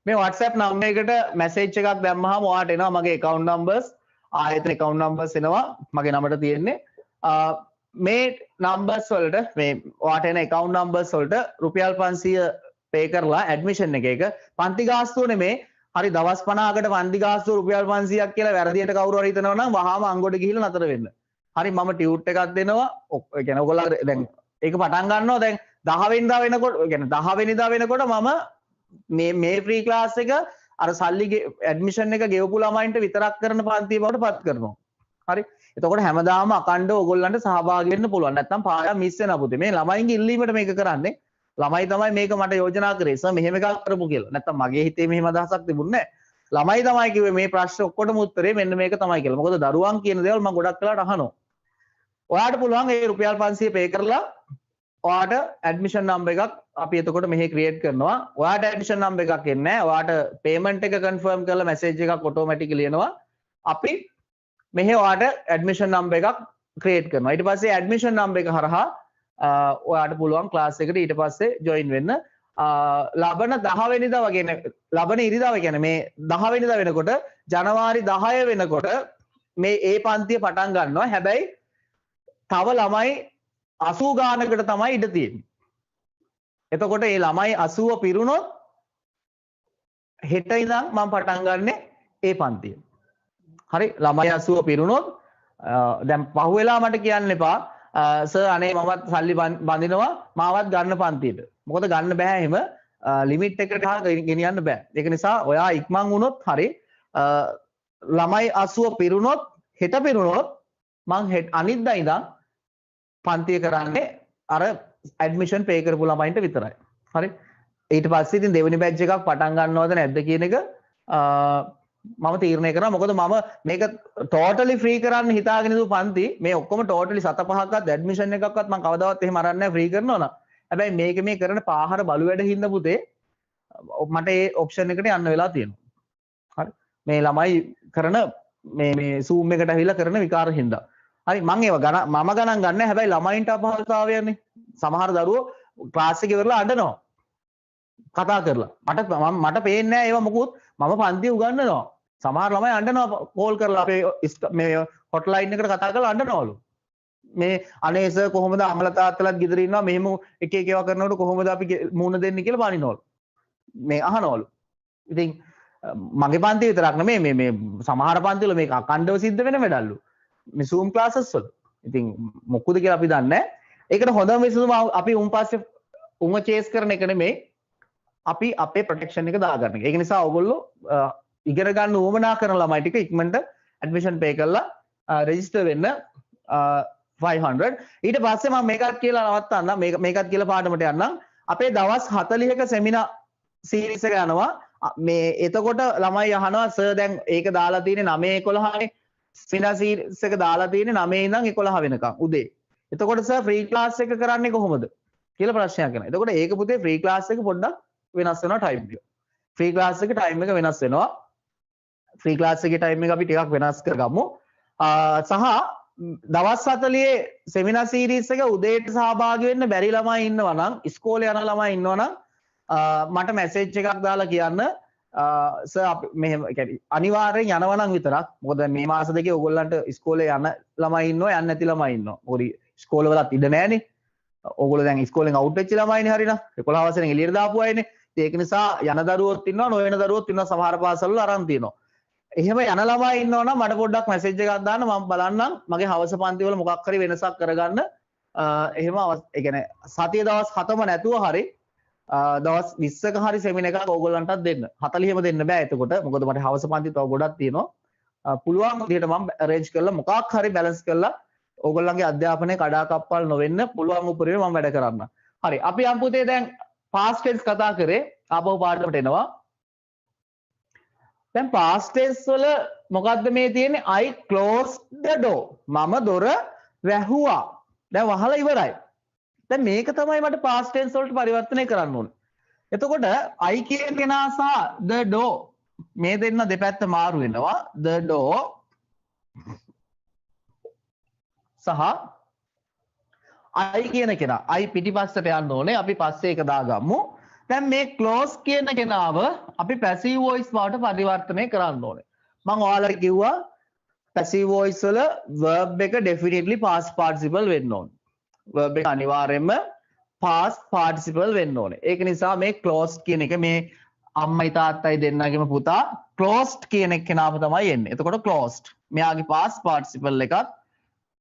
මේ WhatsApp නම්බර් එකට මැසේජ් එකක් දැම්මහම ඔයාලට එනවා මගේ account numbers ආයතන account numbers එනවා මගේ නමට තියෙන්නේ. මේ numbers වලට මේ ඔයාලට එන account numbers වලට රුපියල් 500 pay කරලා admission එකක පන්ති ගාස්තුව නෙමේ හරි දවස් 50කට පන්ති ගාස්තුව රුපියල් 500ක් කියලා වැරදියට කවුරු හරි හිතනවා නම් වහාම අංගොඩ ගිහිල්ලා නතර වෙන්න. හරි මම ටියුට් එකක් දෙනවා. ඒ කියන්නේ ඔයගොල්ලෝ දැන් ඒක පටන් ගන්නවා දැන් 10 වෙනිදා වෙනකොට ඒ කියන්නේ 10 වෙනිදා වෙනකොට මම මේ ෆ්‍රී ක්ලාස් එක අර සල්ලි ඇඩ්මිෂන් එක ගෙවපු ළමයින්ට විතරක් කරන පන්තිය බවට පත් කරනවා. හරි. එතකොට හැමදාම අකණ්ඩව ඔයගොල්ලන්ට සහභාගී වෙන්න පුළුවන්. නැත්නම් පාඩම් මිස් වෙනවා පුතේ. මේ ළමයින්ගේ ඉල්ලීමට මේක කරන්නේ. ළමයි තමයි මේක මට යෝජනා කරේ. සර් මෙහෙම එකක් කරමු කියලා. නැත්නම් මගේ හිතේ මෙහෙම අදහසක් තිබුණේ නැහැ. ළමයි තමයි කිව්වේ මේ ප්‍රශ්න ඔක්කොටම උත්තරේ මෙන්න මේක තමයි කියලා. මොකද දරුවන් කියන දේවල් මම ගොඩක් වෙලාවට අහනවා. ඔයාලට පුළුවන් ඒ රුපියල් 500 pay කරලා ඔයාට ඇඩ්මිෂන් නම්බර් එකක් අපි එතකොට මෙහි ක්‍රියේට් කරනවා. ඔයාට ඇඩ්මිෂන් නම්බර් එකක් එන්නේ නැහැ. ඔයාට පේමන්ට් එක කන්ෆර්ම් කරලා මැසේජ් එකක් ඔටෝමැටිකලි එනවා. අපි මෙහි ඔයාට ඇඩ්මිෂන් නම්බර් එකක් ක්‍රියේට් කරනවා. ඊට පස්සේ ඇඩ්මිෂන් නම්බර් එක හරහා ඔයාට පුළුවන් ක්ලාස් එකට ඊට පස්සේ ජොයින් වෙන්න. ලබන 10 වෙනිදා වගේ ලබන ඉරිදා කියන්නේ මේ 10 වෙනිදා වෙනකොට ජනවාරි 10 වෙනකොට මේ ඒ පන්තිය පටන් ගන්නවා. හැබැයි තව ළමයි 80 ගානකට තමයි ඉඩ තියෙන්නේ. එතකොට මේ ළමයි 80 පිරුණොත් හෙට ඉඳන් මම පටන් ගන්නෙ ඒ පන්තිය. හරි ළමයි 80 පිරුණොත් දැන් පහුවෙලා මට කියන්න එපා සර් අනේ මමත් සල්ලි බඳිනවා මාවත් ගන්න පන්තියට. මොකද ගන්න බෑ එහෙම ලිමිට් එකට ගෙනියන්න බෑ. ඒක නිසා ඔයා ඉක්මන් වුණොත් හරි ළමයි 80 පිරුණොත් හෙට පිරුණොත් මං අනිද්දා ඉඳන් පන්තිය කරන්නේ අර ඇඩ්මිෂන් පේ කරපු ළමයින්ට විතරයි. හරි. ඊට පස්සේ ඉතින් දෙවෙනි බැච් එකක් පටන් ගන්නවද නැද්ද කියන එක මම තීරණය කරනවා. මොකද මම මේක ටෝටලි ෆ්‍රී කරන්න හිතාගෙන ඉඳපු පන්ති මේ ඔක්කොම ටෝටලි 7-5ක්වත් ඇඩ්මිෂන් එකක්වත් මම කවදාවත් එහෙම අරන්නේ නැහැ ෆ්‍රී කරනවා නම්. හැබැයි මේක මේ කරන පාහර බලු වැඩ හින්දා පුතේ මට ඒ ඔප්ෂන් එකට යන්න වෙලා තියෙනවා. හරි. මේ ළමයි කරන මේ Zoom එකට ඇවිල්ලා කරන විකාර හින්දා. හරි මම ඒව මම ගණන් ගන්න හැබැයි ළමයින්ට අපහසුතාවයන්නේ. සමහර දරුවෝ ක්ලාස් එකේ ඉවරලා අඬනවා. කතා කරලා. මට පේන්නේ නැහැ ඒව මොකුත් මම පන්ති උගන්වනවා. සමහර ළමයි අඬනවා කෝල් කරලා අපේ මේ හොට්ලයින් එකට කතා කරලා අඬනවලු. මේ අනේ සර් කොහොමද අම්මලා තාත්තලාත් ගෙදර ඉන්නවා මෙහෙම එක එක ඒවා කරනකොට කොහොමද අපි මූණ දෙන්නේ කියලා බනිනවලු. මේ අහනවලු. ඉතින් මගේ පන්ති විතරක් නෙමෙයි මේ සමහර පන්ති වල මේක අකණ්ඩව සිද්ධ වෙන වැඩල්ලු. මේ Zoom classes වල. ඉතින් මොකද කියලා අපි දන්නේ නැහැ. ඒකට හොඳම විසඳුම අපි උන් පස්සේ උන්ව චේස් කරන එක නෙමෙයි. අපි අපේ ප්‍රොටෙක්ෂන් එක දාගන්න එක. ඒක නිසා ඔයගොල්ලෝ ඉගෙන ගන්න උවමනා කරන ළමයි ටික ඉක්මනට ඇඩ්මිෂන් පේ කරලා රෙජිස්ටර් වෙන්න 500. ඊට පස්සේ මම මේකත් කියලා නවත්තන්න මේකත් කියලා පාඩමට යන්නම්. අපේ දවස් 40ක සෙමිනා සීරීස් එක යනවා. මේ එතකොට ළමයි අහනවා සර් දැන් ඒක දාලා තියෙන්නේ 9:11නේ. සෙමිනා සීරීස් එක දාලා තියෙන්නේ 9 ඉඳන් 11 වෙනකම් උදේ. එතකොට සර් ෆ්‍රී ක්ලාස් එක කරන්නේ කොහොමද කියලා ප්‍රශ්නයක් එනවා. එතකොට ඒක පුතේ ෆ්‍රී ක්ලාස් එක පොඩ්ඩක් වෙනස් වෙනවා ටයිම් එක. ෆ්‍රී ක්ලාස් එකේ ටයිම් එක වෙනස් වෙනවා. ෆ්‍රී ක්ලාස් එකේ ටයිම් එක අපි ටිකක් වෙනස් කරගමු. සහ දවස් 40 සෙමිනා සීරීස් එක උදේට සහභාගී වෙන්න බැරි ළමයි ඉන්නවා නම් ඉස්කෝලේ යන ළමයි ඉන්නවා නම් මට මැසේජ් එකක් දාලා කියන්න සර් අපි මෙහෙම يعني අනිවාර්යෙන් යනවා නම් විතරක්. මොකද මේ මාස දෙකේ ඕගොල්ලන්ට ඉස්කෝලේ යන ළමයි ඉන්නවා යන්නේ නැති ළමයි ඉන්නවා. මොකද ඉස්කෝල වලත් ඉඩ නැහැනේ. ඕගොල්ලෝ දැන් ඉස්කෝලෙන් අවුට් වෙච්ච ළමයිනේ හරිනා. 11 වසරෙන් එළියට දාපු අයනේ. ඒක නිසා යන දරුවෝත් ඉන්නවා නොයන දරුවෝත් ඉන්නවා සමහර පාසල් වල අරන් තියෙනවා. එහෙම යන ළමයි ඉන්නවා නම් මට පොඩ්ඩක් මැසේජ් එකක් දාන්න මම බලන්නම් මගේ හවස පන්ති වල මොකක් හරි වෙනසක් කරගන්න. එහෙම ඒ කියන්නේ සතිය දවස් 7ම නැතුව හරි දවස් 20ක හරි සෙමිනා එකක් ඕගොල්ලන්ටත් දෙන්න. 40ම දෙන්න බෑ එතකොට. මොකද මට හවස පන්ති තව ගොඩක් තියෙනවා. පුළුවන් විදිහට මම arrange කරලා මොකක් හරි balance කරලා ඕගොල්ලන්ගේ අධ්‍යාපනය කඩාකප්පල් නොවෙන්න පුළුවන් උපරිම මම වැඩ කරන්න. හරි. අපි යම් පුතේ දැන් past tense කතා කරේ ආපහු පාඩමට එනවා. දැන් past tense වල මොකද්ද මේ තියෙන්නේ? I closed the door. මම දොර වැහුවා. දැන් වහලා ඉවරයි. දැන් මේක තමයි මට past tense වලට පරිවර්තනය කරන්න ඕනේ. එතකොට I කියන කෙනා සහ the door මේ දෙන්න දෙපැත්ත මාරු වෙනවා. The door සහ I කියන කෙනා I පිටිපස්සට යන්න ඕනේ. අපි පස්සේ ඒක දාගමු. දැන් මේ close කියන කෙනාව අපි passive voice බවට පරිවර්තනය කරන්න ඕනේ. මම ඔයාලට කිව්වා passive voice වල verb එක definitely past participle වෙන්න ඕනේ. verb එක අනිවාර්යයෙන්ම past participle වෙන්න ඕනේ. ඒක නිසා මේ closed කියන එක මේ අම්මයි තාත්තයි දෙන්නගේම පුතා closed කියන කෙනාව තමයි එන්නේ. එතකොට closed. මෙයාගේ past participle එකත්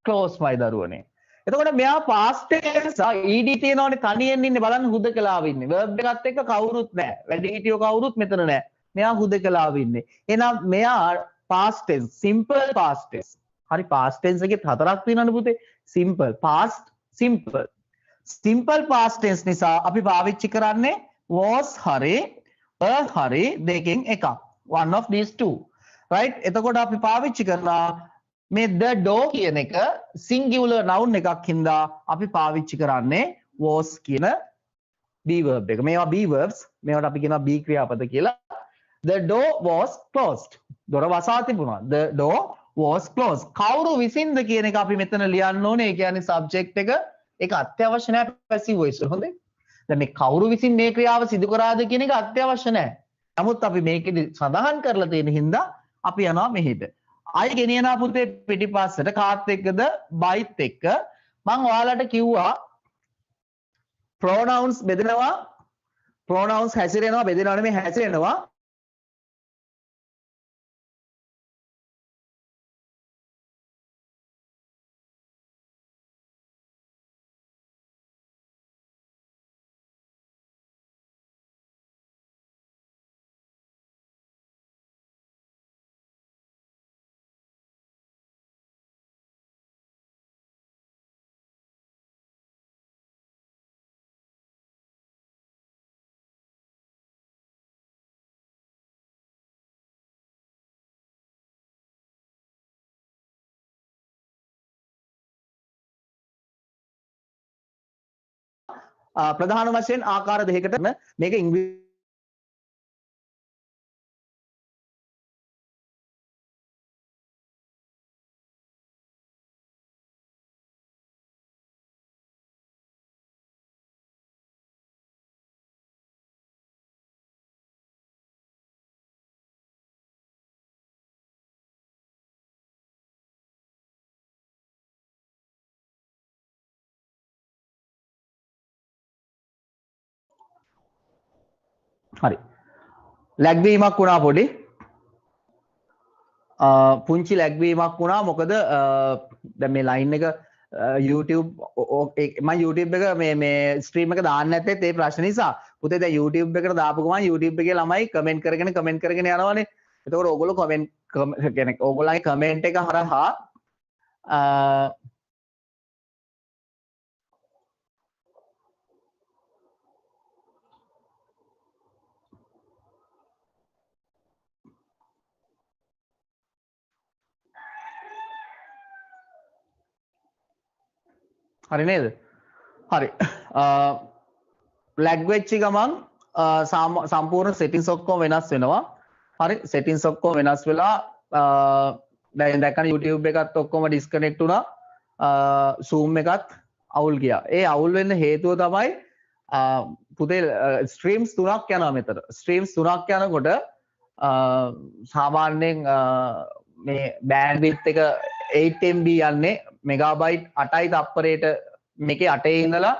close මයි දරුවනේ. එතකොට මෙයා past tense ed තියෙනවනේ තනියෙන් ඉන්නේ බලන්න හුදකලාව ඉන්නේ. verb එකත් එක්ක කවුරුත් නැහැ. වැඩිහිටියෝ කවුරුත් මෙතන නැහැ. මෙයා හුදකලාව ඉන්නේ. එහෙනම් මෙයා past tense simple past tense. හරි past tense එකේ හතරක් තියෙනවනේ පුතේ. simple past simple. simple past tense නිසා අපි පාවිච්චි කරන්නේ was හරි were හරි දෙකෙන් එකක්. one of these two. right? එතකොට අපි පාවිච්චි කරනවා මේ the door කියන එක singular noun එකක් හින්දා අපි පාවිච්චි කරන්නේ was කියන be verb එක. මේවා be verbs. මේවට අපි කියනවා be ක්‍රියාපද කියලා. The door was closed. දොර වසා තිබුණා. The door was closed. කවුරු විසින්ද කියන එක අපි මෙතන ලියන්න ඕනේ. ඒ කියන්නේ subject එක ඒක අත්‍යවශ්‍ය නැහැ passive voice වල. හොඳේ. දැන් මේ කවුරු විසින් මේ ක්‍රියාව සිදු කරාද කියන එක අත්‍යවශ්‍ය නැහැ. නමුත් අපි මේකෙදි සඳහන් කරලා තියෙන හින්දා අපි යනවා මෙහෙට. I ගෙනියනවා පුතේ පිටිපස්සට කාත් එක්කද බයිත් එක්ක. මම ඔයාලට කිව්වා pronouns බෙදෙනවා. pronouns හැසිරෙනවා බෙදෙනවා නෙමෙයි හැසිරෙනවා. ප්‍රධාන වශයෙන් ආකාර දෙකකට මේක ඉංග්‍රීසි හරි ලැග්වීමක් වුණා පොඩි පුංචි ලැග්වීමක් වුණා මොකද දැන් මේ ලයින් එක YouTube මම YouTube එක මේ ස්ට්‍රීම් එක දාන්න නැත්තේ ඒ ප්‍රශ්න නිසා පුතේ දැන් YouTube එකට දාපු ගමන් YouTube එකේ ළමයි කමෙන්ට් කරගෙන යනවනේ එතකොට ඕගොල්ලෝ කමෙන්ට් කියන්නේ ඕගොල්ලන්ගේ කමෙන්ට් එක හරහා හරි නේද? හරි. ලැග් වෙච්ච ගමන් සම්පූර්ණ settings ඔක්කොම වෙනස් වෙනවා. හරි settings ඔක්කොම වෙනස් වෙලා දැන් දැක්කම YouTube එකත් ඔක්කොම disconnect වුණා. Zoom එකත් අවුල් ගියා. ඒ අවුල් වෙන්න හේතුව තමයි පුතේ streams 3ක් යනවා මෙතන. streams 3ක් යනකොට සාමාන්‍යයෙන් මේ bandwidth එක 8 MB යන්නේ මෙගාබයිට් 8යි තප්පරයට මේකේ 8 ඉඳලා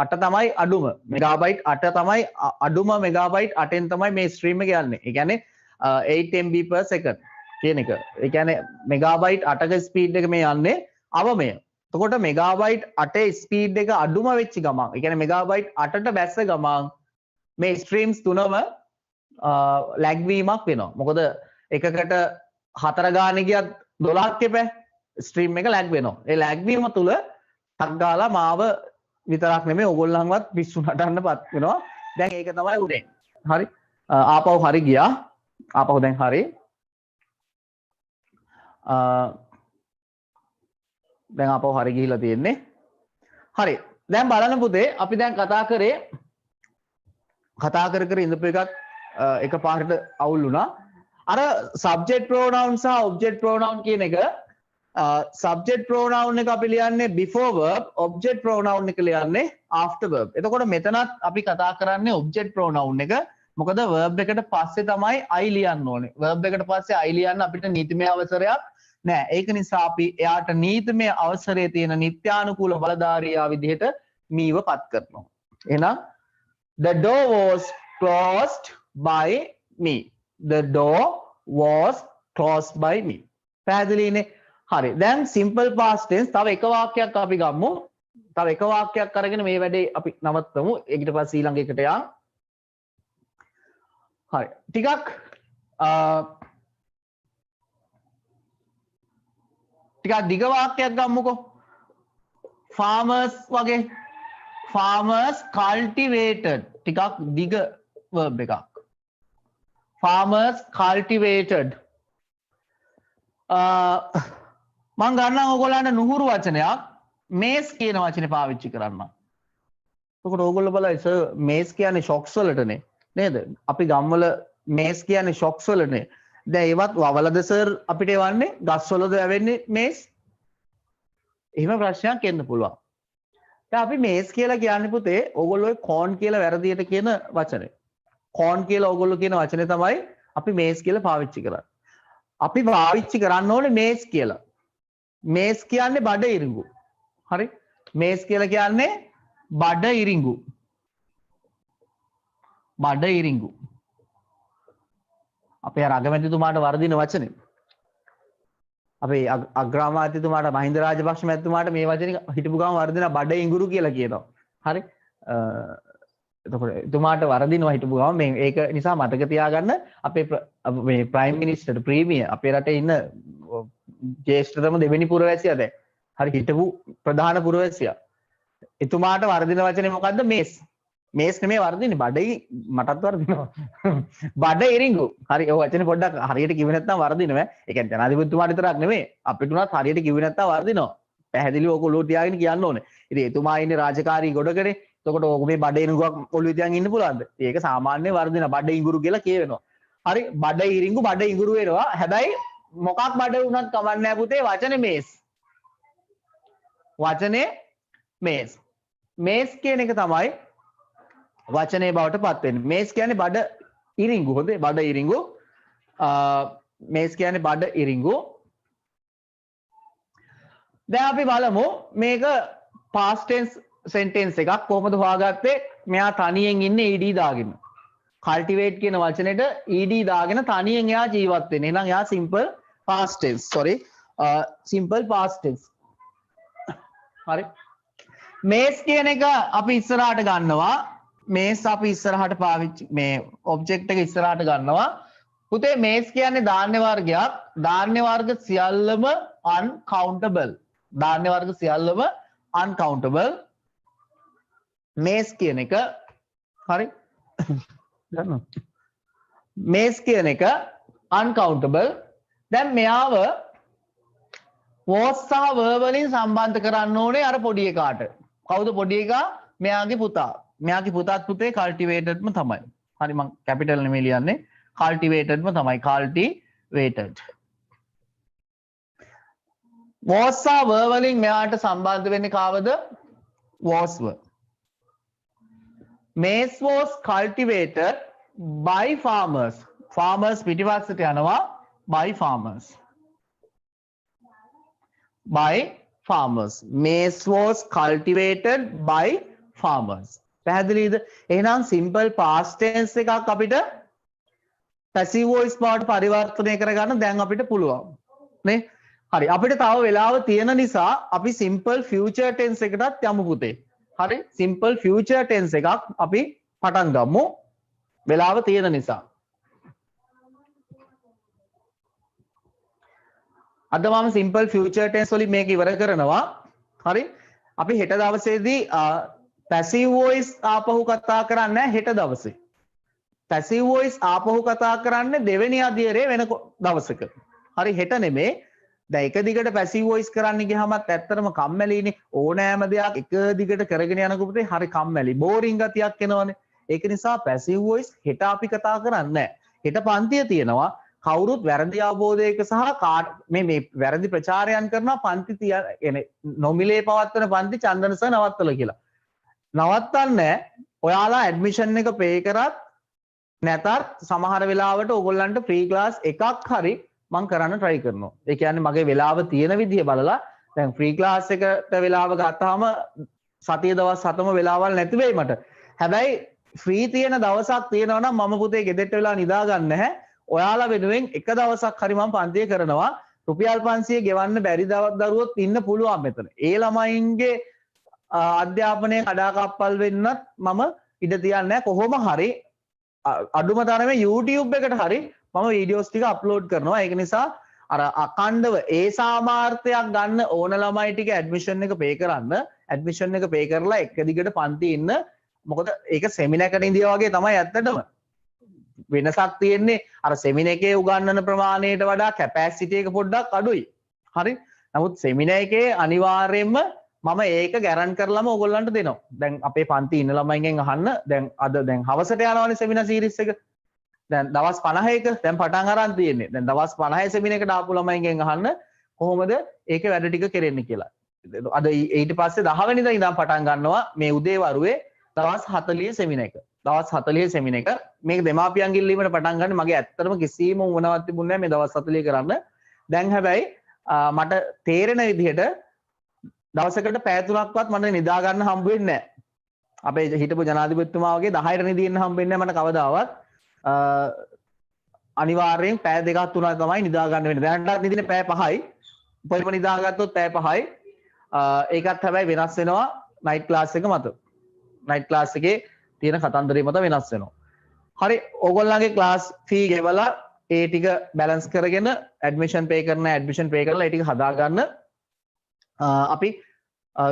8 තමයි අඩුම මෙගාබයිට් 8 තමයි අඩුම මෙගාබයිට් 8න් තමයි මේ ස්ට්‍රීම් එක යන්නේ. ඒ කියන්නේ 8 MB per second කියන එක. ඒ කියන්නේ මෙගාබයිට් 8ක ස්පීඩ් එක මේ යන්නේ අවමය. එතකොට මෙගාබයිට් 8 ස්පීඩ් එක අඩුම වෙච්ච ගමන් ඒ කියන්නේ මෙගාබයිට් 8ට බැස්ස ගමන් මේ ස්ට්‍රීම්ස් තුනම ලැග් වීමක් වෙනවා. මොකද එකකට 4 ගානේ ගියත් 12ක් එපා ස්ට්‍රීම් එක ලැග් වෙනවා. ඒ ලැග් වීම තුල ටක් ගාලා මාව විතරක් නෙමෙයි ඕගොල්ලන්වත් පිස්සු නටන්නපත් වෙනවා. දැන් ඒක තමයි උනේ. හරි. ආපහු හරි ගියා. ආපහු දැන් හරි. දැන් ආපහු හරි ගිහිලා තියෙන්නේ. හරි. දැන් බලන්න පුතේ අපි දැන් කතා කර ඉඳපු එකක් එකපාරට අවුල් වුණා. අර subject pronoun සහ object pronoun කියන එක subject pronoun එක අපි ලියන්නේ before verb, object pronoun එක ලියන්නේ after verb. එතකොට මෙතනත් අපි කතා කරන්නේ object pronoun එක. මොකද verb එකට පස්සේ තමයි I ලියන්න ඕනේ. verb එකට පස්සේ I ලියන්න අපිට නීතිමය අවසරයක් නෑ. ඒක නිසා අපි එයාට නීතිමය අවසරයේ තියෙන නිත්‍යානුකූල බලධාරියා විදිහට මීව පත් කරනවා. එහෙනම් the door was closed by me. The door was closed by me. පැහැදිලිනේ? හරි. දැන් simple past tense තව එක වාක්‍යයක් අපි ගමු. තව එක වාක්‍යයක් අරගෙන මේ වැඩේ අපි නවත්තමු. ඊට පස්සේ ඊළඟ එකට යන්න. හරි. ටිකක් දිග වාක්‍යයක් ගමුකෝ. farmers වගේ. farmers cultivated. ටිකක් දිග verb එකක්. farmers cultivated. මං ගන්නම් ඔයගොල්ලන්ට නුහුරු වචනයක් මේස් කියන වචනේ පාවිච්චි කරන්න. එතකොට ඕගොල්ලෝ බලයි සර් මේස් කියන්නේ ෂොක්ස් වලටනේ නේද? අපි ගම්වල මේස් කියන්නේ ෂොක්ස් වලනේ. දැන් ඒවත් වවලද සර් අපිට එවන්නේ ගස් වලද ඇවෙන්නේ මේස්? එහෙම ප්‍රශ්නයක් එන්න පුළුවන්. දැන් අපි මේස් කියලා කියන්නේ පුතේ ඕගොල්ලෝ ඔය කෝන් කියලා වැරදියට කියන වචනේ. කෝන් කියලා ඕගොල්ලෝ කියන වචනේ තමයි අපි මේස් කියලා පාවිච්චි කරන්නේ. අපි පාවිච්චි කරන්න ඕනේ මේස් කියලා. මේස් කියන්නේ බඩ ඉරිඟු. හරි? මේස් කියලා කියන්නේ බඩ ඉරිඟු. බඩ ඉරිඟු. අපේ අර අගමැතිතුමාට වර්ධින වචනේ. අපේ අග්‍රාමාත්‍යතුමාට මහින්ද රාජපක්ෂ මැතිතුමාට මේ වචනේ හිටපු ගමන් වර්ධින බඩ ඉඟුරු කියලා කියනවා. හරි? එතකොට එතුමාට වරදිනවා හිටපු ගමන් මේ ඒක නිසා මතක තියාගන්න අපේ මේ ප්‍රයිම් මිනිස්ටර් ප්‍රීමියර් අපේ රටේ ඉන්න ජ්‍යෙෂ්ඨතම දෙවෙනි පුරවැසියා දැන් හරි හිටපු ප්‍රධාන පුරවැසියා එතුමාට වරදින වචනේ මොකද්ද මේස් මේස් නෙමෙයි වරදින්නේ බඩයි මටත් වරදිනවා බඩ ඉරිඟු හරි ඔය වචනේ පොඩ්ඩක් හරියට කිව්වේ නැත්නම් වරදිනවා ඒ කියන්නේ ජනාධිපතිතුමාට විතරක් නෙමෙයි අපිට උනත් හරියට කිව්වේ නැත්නම් වරදිනවා පැහැදිලිව ඕක ඔලුව තියාගෙන කියන්න ඕනේ ඉතින් එතුමා ඉන්නේ රාජකාරී ගොඩකනේ එතකොට ඕක මේ බඩ ඉරිඟුවක් ඔළුවේ තියන් ඉන්න පුළුවන්ද? ඒක සාමාන්‍ය වර්ධන බඩ ඉඟුරු කියලා කියවෙනවා. හරි බඩ ඉරිඟු බඩ ඉඟුරු වෙනවා. හැබැයි මොකක් බඩ වුණත් කමක් නැහැ පුතේ වචනේ මේස්. වචනේ මේස්. මේස් කියන එක තමයි වචනේ බවට පත් වෙන්නේ. මේස් කියන්නේ බඩ ඉරිඟු. හොඳේ බඩ ඉරිඟු. මේස් කියන්නේ බඩ ඉරිඟු. දැන් අපි බලමු මේක past tense sentence එකක් කොහොමද හොයාගත්තේ මෙයා තනියෙන් ඉන්නේ ed දාගෙන cultivate කියන වචනෙට ed දාගෙන තනියෙන් එයා ජීවත් වෙන්නේ එහෙනම් එයා simple past tense simple past tense හරි මේස් කියන එක අපි ඉස්සරහට ගන්නවා මේස් අපි ඉස්සරහට පාවිච්චි මේ object එක ඉස්සරහට ගන්නවා පුතේ මේස් කියන්නේ ධාන්‍ය වර්ගයක් ධාන්‍ය වර්ග සියල්ලම uncountable ධාන්‍ය වර්ග සියල්ලම uncountable මේස් කියන එක හරි ගන්න මේස් කියන එක uncountable දැන් මෙයාව was සහ verb වලින් සම්බන්ධ කරන්න ඕනේ අර පොඩි එකාට කවුද පොඩි එකා මෙයාගේ පුතාත් පුතේ cultivatedම තමයි හරි මම capital නෙමෙයි ලියන්නේ cultivatedම තමයි cultivated was සහ verb වලින් මෙයාට සම්බන්ධ වෙන්නේ කාවද was verb Maize was cultivated by farmers. Farmers පිටිපස්සට යනවා by farmers. By farmers. Maize was cultivated by farmers. පැහැදිලිද? එහෙනම් simple past tense එකක් අපිට passive voice බවට පරිවර්තනය කරගන්න දැන් අපිට පුළුවන්. නේ? හරි. අපිට තව වෙලාව තියෙන නිසා අපි simple future tense එකටත් යමු පුතේ. හරි simple future tense එකක් අපි පටන් ගමු වෙලාව තියෙන නිසා අද මම simple future tense වලින් මේක ඉවර කරනවා හරි අපි හෙට දවසේදී passive voice ආපහු කතා කරන්නේ හෙට දවසේ පැසිව් වොයිස් ආපහු කතා කරන්නේ දෙවෙනි අදියරේ වෙන දවසක. හරි හෙට නෙමේ. දැන් එක දිගට පැසිව් වොයිස් කරන්න ගියාමත් ඇත්තටම කම්මැලිනේ. ඕනෑම දෙයක් එක දිගට කරගෙන යනකොට හරි කම්මැලි. බෝරින් ගතියක් එනවනේ. ඒක නිසා පැසිව් වොයිස් හෙට අපි කතා කරන්නේ නැහැ. හෙට පන්තිය තියෙනවා. කවුරුත් වැරදි අවබෝධයක සහ මේ වැරදි ප්‍රචාරයන් කරන පන්ති කියන්නේ නොමිලේ පවත්වන පන්ති චන්දන සර් නවත්තලා කියලා. නවත්තන්නේ ඔයාලා ඇඩ්මිෂන් එක පේ කරත් නැතත් සමහර වෙලාවට ඕගොල්ලන්ට ෆ්‍රී ක්ලාස් එකක් හරි මම කරන්න try කරනවා. ඒ කියන්නේ මගේ වෙලාව තියෙන විදිය බලලා දැන් ෆ්‍රී ක්ලාස් එකට වෙලාව ගත්තාම සතිය දවස් 7ම වෙලාවල් නැති වෙයි මට. හැබැයි ෆ්‍රී තියෙන දවසක් තියෙනවා නම් මම පුතේ ගෙදරට වෙලා නිදා ගන්න නැහැ. ඔයාලා වෙනුවෙන් එක දවසක් හරි මම පන්තිය කරනවා. රුපියල් 500 ගෙවන්න බැරි දරුවොත් ඉන්න පුළුවන් මෙතන. ඒ ළමයින්ගේ අධ්‍යාපනය කඩාකප්පල් වෙන්නත් මම ඉඩ තියන්නේ නැහැ. කොහොම හරි අඩුම තරමේ YouTube එකට හරි මම වීඩියෝස් ටික අප්ලෝඩ් කරනවා. ඒක නිසා අර අකණ්ඩව ඒ සාමාර්ථයක් ගන්න ඕන ළමයි ටික ඇඩ්මිෂන් එක පේ කරන්න. ඇඩ්මිෂන් එක පේ කරලා එක දිගට පන්ති ඉන්න. මොකද ඒක සෙමිනාර් එකක ඉඳියා වගේ තමයි ඇත්තටම. වෙනසක් තියෙන්නේ අර සෙමිනාර් එකේ උගන්වන ප්‍රමාණයට වඩා කැපැසිටි එක පොඩ්ඩක් අඩුයි. හරි. නමුත් සෙමිනාර් එකේ අනිවාර්යයෙන්ම මම ඒක ගැරන්ට් කරලාම ඕගොල්ලන්ට දෙනවා. දැන් අපේ පන්ති ඉන්න ළමයින්ගෙන් අහන්න දැන් දැන් හවසට යනවනේ සෙමිනාර් සීරීස් එක. දැන් දවස් 50ක දැන් පටන් අරන් තියෙන්නේ. දැන් දවස් 50 සෙමිනාර් එකට ආපු ළමයින්ගෙන් අහන්න කොහොමද ඒකේ වැඩ ටික කෙරෙන්නේ කියලා. අද ඊට පස්සේ 10 වෙනිදා ඉඳන් පටන් ගන්නවා මේ උදේ වරුවේ දවස් 40 සෙමිනාර් එක. දවස් 40 සෙමිනාර් එක. මේක දෙමාපියන් ගිල්ලීමට පටන් ගන්න මගේ ඇත්තටම කිසිම වුණාවක් තිබුණේ නැහැ මේ දවස් 40 කරන්න. දැන් හැබැයි මට තේරෙන විදිහට දවසකට පැය 3ක්වත් මට නිදා ගන්න හම්බ වෙන්නේ නැහැ. අපේ හිටපු ජනාධිපතිතුමා වගේ 10ට නිදින්න හම්බ වෙන්නේ නැහැ මට කවදාවත්. අනිවාර්යෙන් පැය 2ක් 3ක් තමයි නිදා ගන්න වෙන්නේ. දැනටත් නිදින්නේ පැය 5යි. කොයිම නිදාගත්තොත් පැය 5යි. ඒකත් හැබැයි වෙනස් වෙනවා නයිට් ක්ලාස් එක මත. නයිට් ක්ලාස් එකේ තියෙන කතන්දරේ මත වෙනස් වෙනවා. හරි ඕගොල්ලන්ගේ ක්ලාස් ෆී ගෙවලා ඒ ටික බැලන්ස් කරගෙන ඇඩ්මිෂන් පේ කරන ඇඩ්මිෂන් පේ කරලා ඒ ටික හදා ගන්න අපි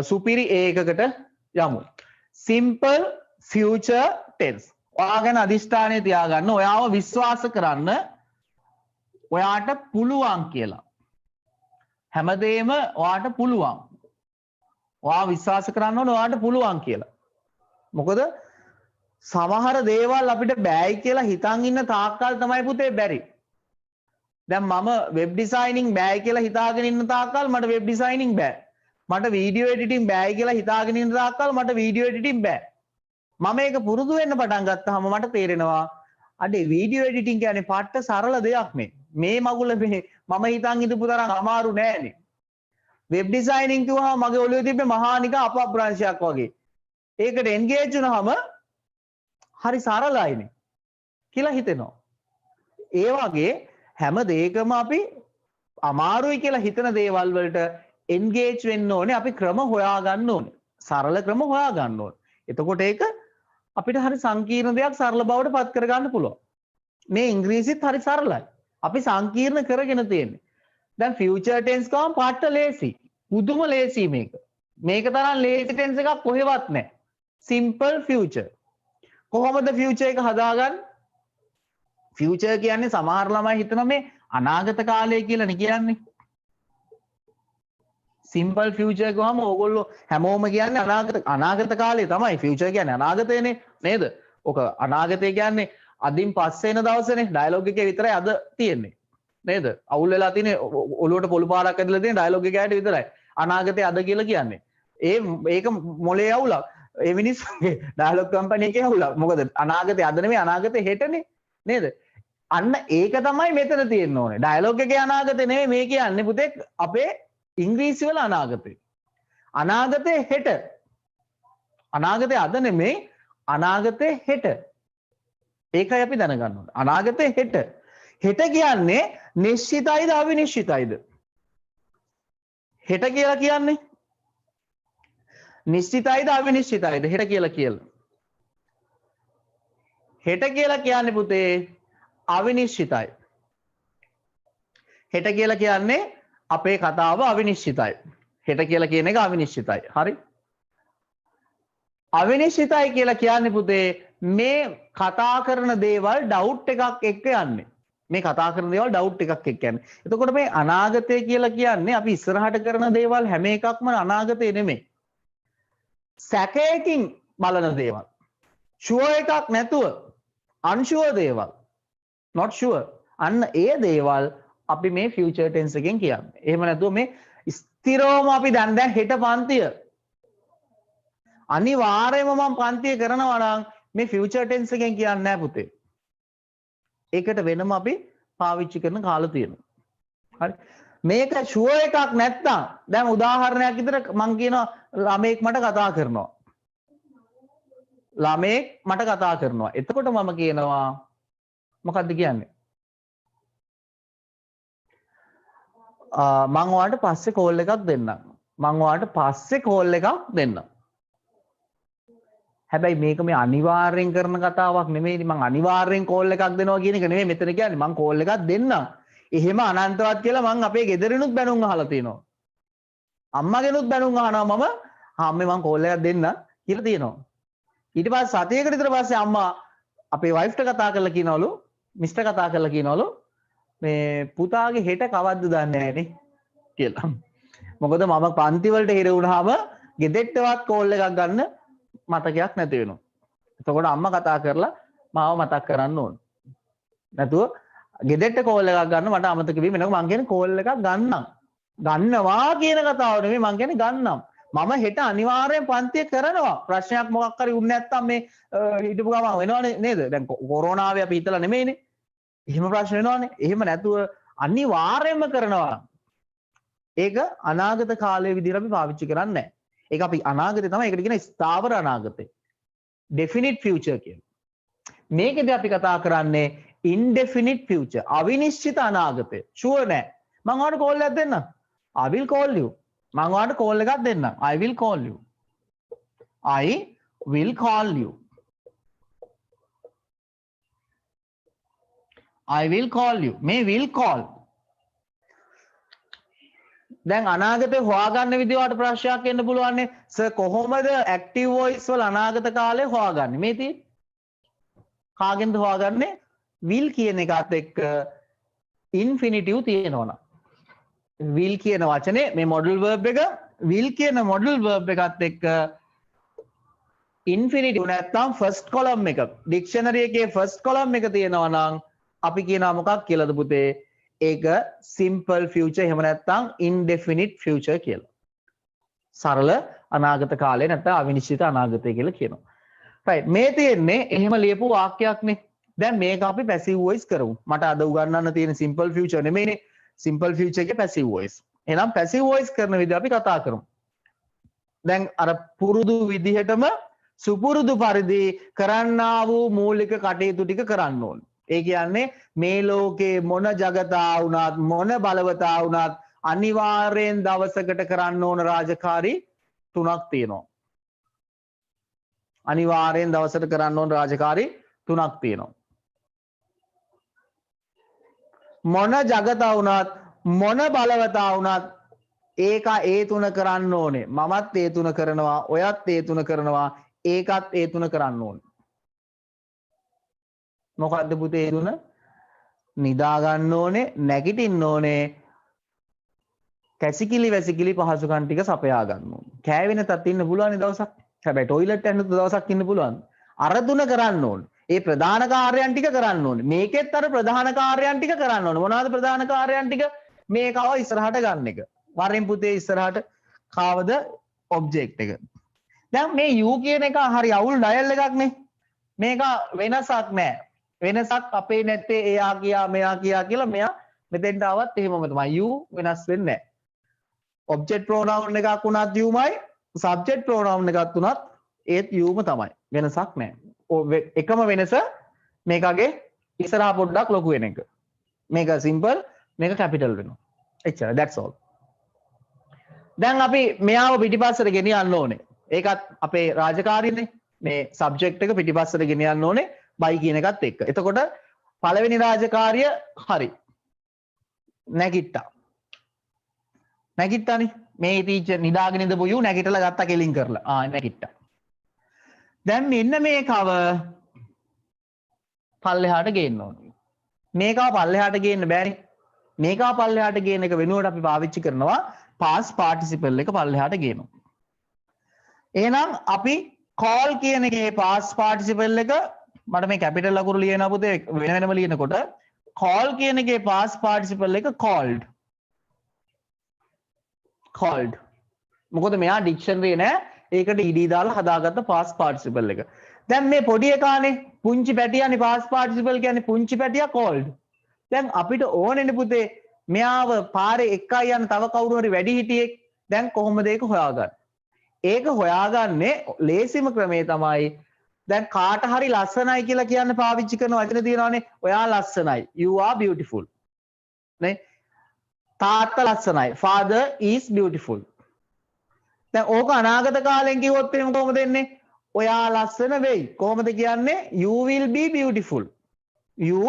සුපිරි ඒකකට යමු. simple future tense. ඔයා ගැන අදිෂ්ඨානය තියාගන්න. ඔයාව විශ්වාස කරන්න ඔයාට පුළුවන් කියලා. හැමදේම ඔයාට පුළුවන්. ඔයා විශ්වාස කරන්න ඕනේ ඔයාට පුළුවන් කියලා. මොකද සමහර දේවල් අපිට බෑයි කියලා හිතන් ඉන්න තාක්කල් තමයි පුතේ බැරි. දැන් මම වෙබ් ඩිසයිනින් බෑයි කියලා හිතාගෙන ඉන්න තාක්කල් මට වෙබ් ඩිසයිනින් බෑ. මට වීඩියෝ එඩිටින් බෑයි කියලා හිතාගෙන ඉන්න තාක්කල් මට වීඩියෝ එඩිටින් බෑ. මම ඒක පුරුදු වෙන්න පටන් ගත්තාම මට තේරෙනවා අඩේ වීඩියෝ එඩිටින් කියන්නේ පට්ට සරල දෙයක් නේ. මේ මගුල මේ මම හිතන් හිටපු තරම් අමාරු නෑනේ. වෙබ් ඩිසයිනින් කිව්වහම මගේ ඔළුවේ තිබ්බේ මහා නිකන් අපබ්‍රංශයක් වගේ. ඒකට එන්ගේජ් වුණාම හරි සරලයිනේ කියලා හිතෙනවා. ඒ වගේ හැම දෙයකම අපි අමාරුයි කියලා හිතන දේවල් වලට එන්ගේජ් වෙන්න ඕනේ. අපි ක්‍රම හොයා ගන්න ඕනේ. සරල ක්‍රම හොයා ගන්න ඕනේ. එතකොට ඒක අපිට හරි සංකීර්ණ දෙයක් සරල බවට පත් කර ගන්න පුළුවන්. මේ ඉංග්‍රීසිත් හරි සරලයි. අපි සංකීර්ණ කරගෙන තියෙන්නේ. දැන් ෆියුචර් ටෙන්ස් ගාම පාට ලේසි. පුදුම ලේසි මේක. මේක තරම් ලේසි ටෙන්ස් එකක් කොහෙවත් නැහැ. simple future. කොහොමද ෆියුචර් එක හදාගන්නේ? ෆියුචර් කියන්නේ සමහර ළමයි හිතන මේ අනාගත කාලය කියලා නේ කියන්නේ. සිම්පල් ෆියුචර් ගාම ඕගොල්ලෝ හැමෝම කියන්නේ අනාගත කාලය තමයි. ෆියුචර් කියන්නේ අනාගතයනේ නේද? ඔක අනාගතය කියන්නේ අදින් පස්සේ එන දවසනේ. ඩයලොග් එකේ විතරයි අද තියෙන්නේ. නේද? අවුල් වෙලා තියෙන්නේ ඔලුවට පොළු පාරක් ඇදලා තියෙන ඩයලොග් එකේ ඇයට විතරයි. අනාගතය අද කියලා කියන්නේ. ඒක මොලේ අවුලක්. ඒ මිනිස්සුගේ ඩයලොග් කම්පැනි එකේ අවුලක්. මොකද අනාගතය අද නෙමෙයි අනාගතේ හෙටනේ. නේද? අන්න ඒක තමයි මෙතන තියෙන්න ඕනේ. ඩයලොග් එකේ අනාගතේ නෙමෙයි මේ කියන්නේ පුතේ අපේ ඉංග්‍රීසි වල අනාගතේ. අනාගතේ හෙට. අනාගතේ අද නෙමෙයි අනාගතේ හෙට. ඒකයි අපි දැනගන්න ඕනේ. අනාගතේ හෙට. හෙට කියන්නේ නිශ්චිතයිද අවිනිශ්චිතයිද? හෙට කියලා කියන්නේ නිශ්චිතයිද අවිනිශ්චිතයිද? හෙට කියලා. හෙට කියලා කියන්නේ පුතේ අවිනිශ්චිතයි. හෙට කියලා කියන්නේ අපේ කතාව අවිනිශ්චිතයි. හෙට කියලා කියන එක අවිනිශ්චිතයි. හරි? අවිනිශ්චිතයි කියලා කියන්නේ පුතේ මේ කතා කරන දේවල් ඩවුට් එකක් එක්ක යන්නේ. මේ කතා කරන දේවල් ඩවුට් එකක් එක්ක යන්නේ. එතකොට මේ අනාගතය කියලා කියන්නේ අපි ඉස්සරහට කරන දේවල් හැම එකක්ම අනාගතේ නෙමෙයි. සැකයකින් බලන දේවල්. ෂුවර් එකක් නැතුව අන්ෂුවර් දේවල්. not sure. අන්න ඒ දේවල් අපි මේ ෆියුචර් ටෙන්ස් එකෙන් කියන්නේ. එහෙම නැතුව මේ ස්ථිරවම අපි දැන් හෙට පන්තිය අනිවාර්යයෙන්ම මම පන්තිය කරනවා නම් මේ ෆියුචර් ටෙන්ස් එකෙන් කියන්නේ නැහැ පුතේ. ඒකට වෙනම අපි පාවිච්චි කරන කාල තියෙනවා. හරි. මේක ෂුවර් එකක් නැත්තම් දැන් උදාහරණයක් විදිහට මම කියනවා ළමෙක් මට කතා කරනවා. ළමෙක් මට කතා කරනවා. එතකොට මම කියනවා මොකද්ද කියන්නේ? මං ඔයාලට පස්සේ කෝල් එකක් දෙන්නම්. මං ඔයාලට පස්සේ කෝල් එකක් දෙන්නම්. හැබැයි මේක මේ අනිවාර්යෙන් කරන කතාවක් නෙමෙයිනේ. මං අනිවාර්යෙන් කෝල් එකක් දෙනවා කියන එක නෙමෙයි මෙතන කියන්නේ. මං කෝල් එකක් දෙන්නම්. එහෙම අනන්තවත් කියලා මං අපේ ගෙදරිනුත් බැනුම් අහලා තියෙනවා. අම්මගෙනුත් බැනුම් අහනවා මම අම්මේ මං කෝල් එකක් දෙන්න කියලා තියෙනවා. ඊට පස්සේ සතියකට විතර පස්සේ අම්මා අපේ වයිෆ්ට කතා කරලා කියනවලු මිස්ටර් කතා කරලා කියනවලු මේ පුතාගේ හෙට කවද්ද දන්නේ නැහැනේ කියලා. මොකද මම පන්ති වලට හිර වුණාම ගෙදෙට්ටවත් කෝල් එකක් ගන්න මතකයක් නැති වෙනවා. එතකොට අම්මා කතා කරලා මාව මතක් කරන්න ඕන. නැතුව ගෙදෙට්ට කෝල් එකක් ගන්න මට අමතක වීම වෙනවා. මං කියන්නේ කෝල් එකක් ගන්නම්. ගන්නවා කියන කතාව නෙමෙයි මං කියන්නේ ගන්නම්. මම හෙට අනිවාර්යෙන් පන්තිය කරනවා. ප්‍රශ්නයක් මොකක් හරි වුනේ නැත්තම් මේ හිටපු ගමන් වෙනවනේ නේද? දැන් කොරෝනාවේ අපි හිතලා නෙමෙයිනේ. එහෙම ප්‍රශ්න වෙනවනේ. එහෙම නැතුව අනිවාර්යෙන්ම කරනවා. ඒක අනාගත කාලයේ විදිහට අපි පාවිච්චි කරන්නේ නැහැ. ඒක අපි අනාගතේ තමයි ඒකට කියන ස්ථාවර අනාගතේ. definite future කියන්නේ. මේකදී අපි කතා කරන්නේ indefinite future. අවිනිශ්චිත අනාගතේ. sure නෑ. මම ඔයාලට කෝල් එකක් දෙන්නම්. I will call you. මම ඔයාලට කෝල් එකක් දෙන්නම්. I will call you. I will call you. I will call you. මේ will call. දැන් අනාගතේ හොයාගන්න විදිහ වලට ප්‍රශ්නයක් එන්න පුළුවන් නේ. සර් කොහොමද active voice වල අනාගත කාලේ හොයාගන්නේ? මේ තියෙන්නේ. කාගෙන්ද හොයාගන්නේ? will කියන එකත් එක්ක infinitive තියෙනවනම්. will කියන වචනේ මේ modal verb එක will කියන modal verb එකත් එක්ක infinitive නැත්තම් first column එක dictionary එකේ first column එක තියෙනවා නම් අපි කියනවා මොකක් කියලාද පුතේ? ඒක simple future එහෙම නැත්තම් indefinite future කියලා. සරල අනාගත කාලය නැත්තම් අවිනිශ්චිත අනාගතය කියලා කියනවා. right මේ තියෙන්නේ එහෙම ලියපු වාක්‍යයක්නේ. දැන් මේක අපි passive voice කරමු. මට අද උගන්වන්න තියෙන simple future නෙමෙයිනේ. simple future එකේ passive voice. එහෙනම් passive voice කරන විදිහ අපි කතා කරමු. දැන් අර පුරුදු විදිහටම සුපුරුදු පරිදි කරන්නා වූ මූලික කටයුතු ටික කරන්න ඕනේ. ඒ කියන්නේ මේ ලෝකේ මොන జగතා වුණත් මොන බලවතා වුණත් අනිවාර්යෙන් දවසකට කරන්න ඕන රාජකාරී 3ක් තියෙනවා. අනිවාර්යෙන් දවසට කරන්න ඕන රාජකාරී 3ක් තියෙනවා. මොන జగතා වුණත් මොන බලවතා වුණත් ඒක ඒ 3 කරන්න ඕනේ. මමත් ඒ 3 කරනවා, ඔයත් ඒ 3 කරනවා, ඒකත් ඒ 3 කරන්න ඕනේ. මොකද්ද පුතේ ඒ 3? නිදා ගන්න ඕනේ, නැගිටින්න ඕනේ, කැසිකිලි වැසිකිලි පහසුකම් ටික සපයා ගන්න ඕනේ. කෑවෙන තත් ඉන්න පුළුවන් දවසක්. හැබැයි টয়ලට් යන්න දවසක් ඉන්න පුළුවන්. අර 3 කරන්න ඕනේ. ඒ ප්‍රධාන කාර්යයන් ටික කරන්න ඕනේ. මේකෙත් අර ප්‍රධාන කාර්යයන් ටික කරන්න ඕනේ. මොනවද ප්‍රධාන කාර්යයන් ටික? මේකව ඉස්සරහට ගන්න එක. වරින් පුතේ ඉස්සරහට කාවද ඔබ්ජෙක්ට් එක. දැන් මේ u කියන එක හරි අවුල් ඩයල් එකක් නේ. මේක වෙනසක් නැහැ. වෙනසක් අපේ නැත්තේ එයා කියා මෙයා කියා කියලා මෙයා මෙතෙන්ට ආවත් එහෙමම තමයි. u වෙනස් වෙන්නේ නැහැ. ඔබ්ජෙක්ට් ප්‍රොනවුන් එකක් වුණත් uමයි, සබ්ජෙක්ට් ප්‍රොනවුන් එකක් වුණත් ඒත් uම තමයි. වෙනසක් නැහැ. එකම වෙනස මේකගේ ඉස්සරහා පොඩ්ඩක් ලොකු වෙන එක. මේක සිම්පල්, මේක කැපිටල් වෙනවා. එච්චර. that's all. දැන් අපි මෙයාව පිටිපස්සට ගෙනියන්න ඕනේ. ඒකත් අපේ රාජකාරියනේ. මේ සබ්ජෙක්ට් එක පිටිපස්සට ගෙනියන්න ඕනේ by කියන එකත් එක්ක. එතකොට පළවෙනි රාජකාරිය හරි. නැගිට්ටා. නැගිට්ටානේ. මේ ටීචර් නිදාගෙන ඉඳපු යූ නැගිටලා ගත්තා කෙලින් කරලා. නැගිට්ටා. දැන් මෙන්න මේ කව පල්ලෙහාට ගේන්න ඕනේ. මේකව පල්ලෙහාට ගේන්න බෑනේ. මේකව පල්ලෙහාට ගේන එක වෙනුවට අපි පාවිච්චි කරනවා past participle එක පල්ලෙහාට ගේනවා. එහෙනම් අපි call කියන එකේ past participle එක මට මේ capital ලකුණු ලියනවා පුතේ වෙන වෙනම ලියනකොට call කියන එකේ past participle එක called. මොකද මෙයා dictionary නෑ ඒකට ed දාලා හදාගත්ත past participle එක. දැන් මේ පොඩි එකානේ පුංචි පැටියානේ past participle කියන්නේ පුංචි පැටියා called. දැන් අපිට ඕනෙනේ පුතේ මෙයාව පාරේ එක්කයි යන තව කවුරු හරි වැඩි හිටියෙක් දැන් කොහොමද ඒක හොයාගන්නේ? ඒක හොයාගන්නේ ලේසිම ක්‍රමේ තමයි දැන් කාට හරි ලස්සනයි කියලා කියන්න පාවිච්චි කරන වචන තියෙනවානේ. ඔයා ලස්සනයි. You are beautiful. නේ? තාත්තා ලස්සනයි. Father is beautiful. දැන් ඕක අනාගත කාලෙන් කිව්වොත් එහෙම කොහොමද එන්නේ? ඔයා ලස්සන වෙයි. කොහොමද කියන්නේ? You will be beautiful. You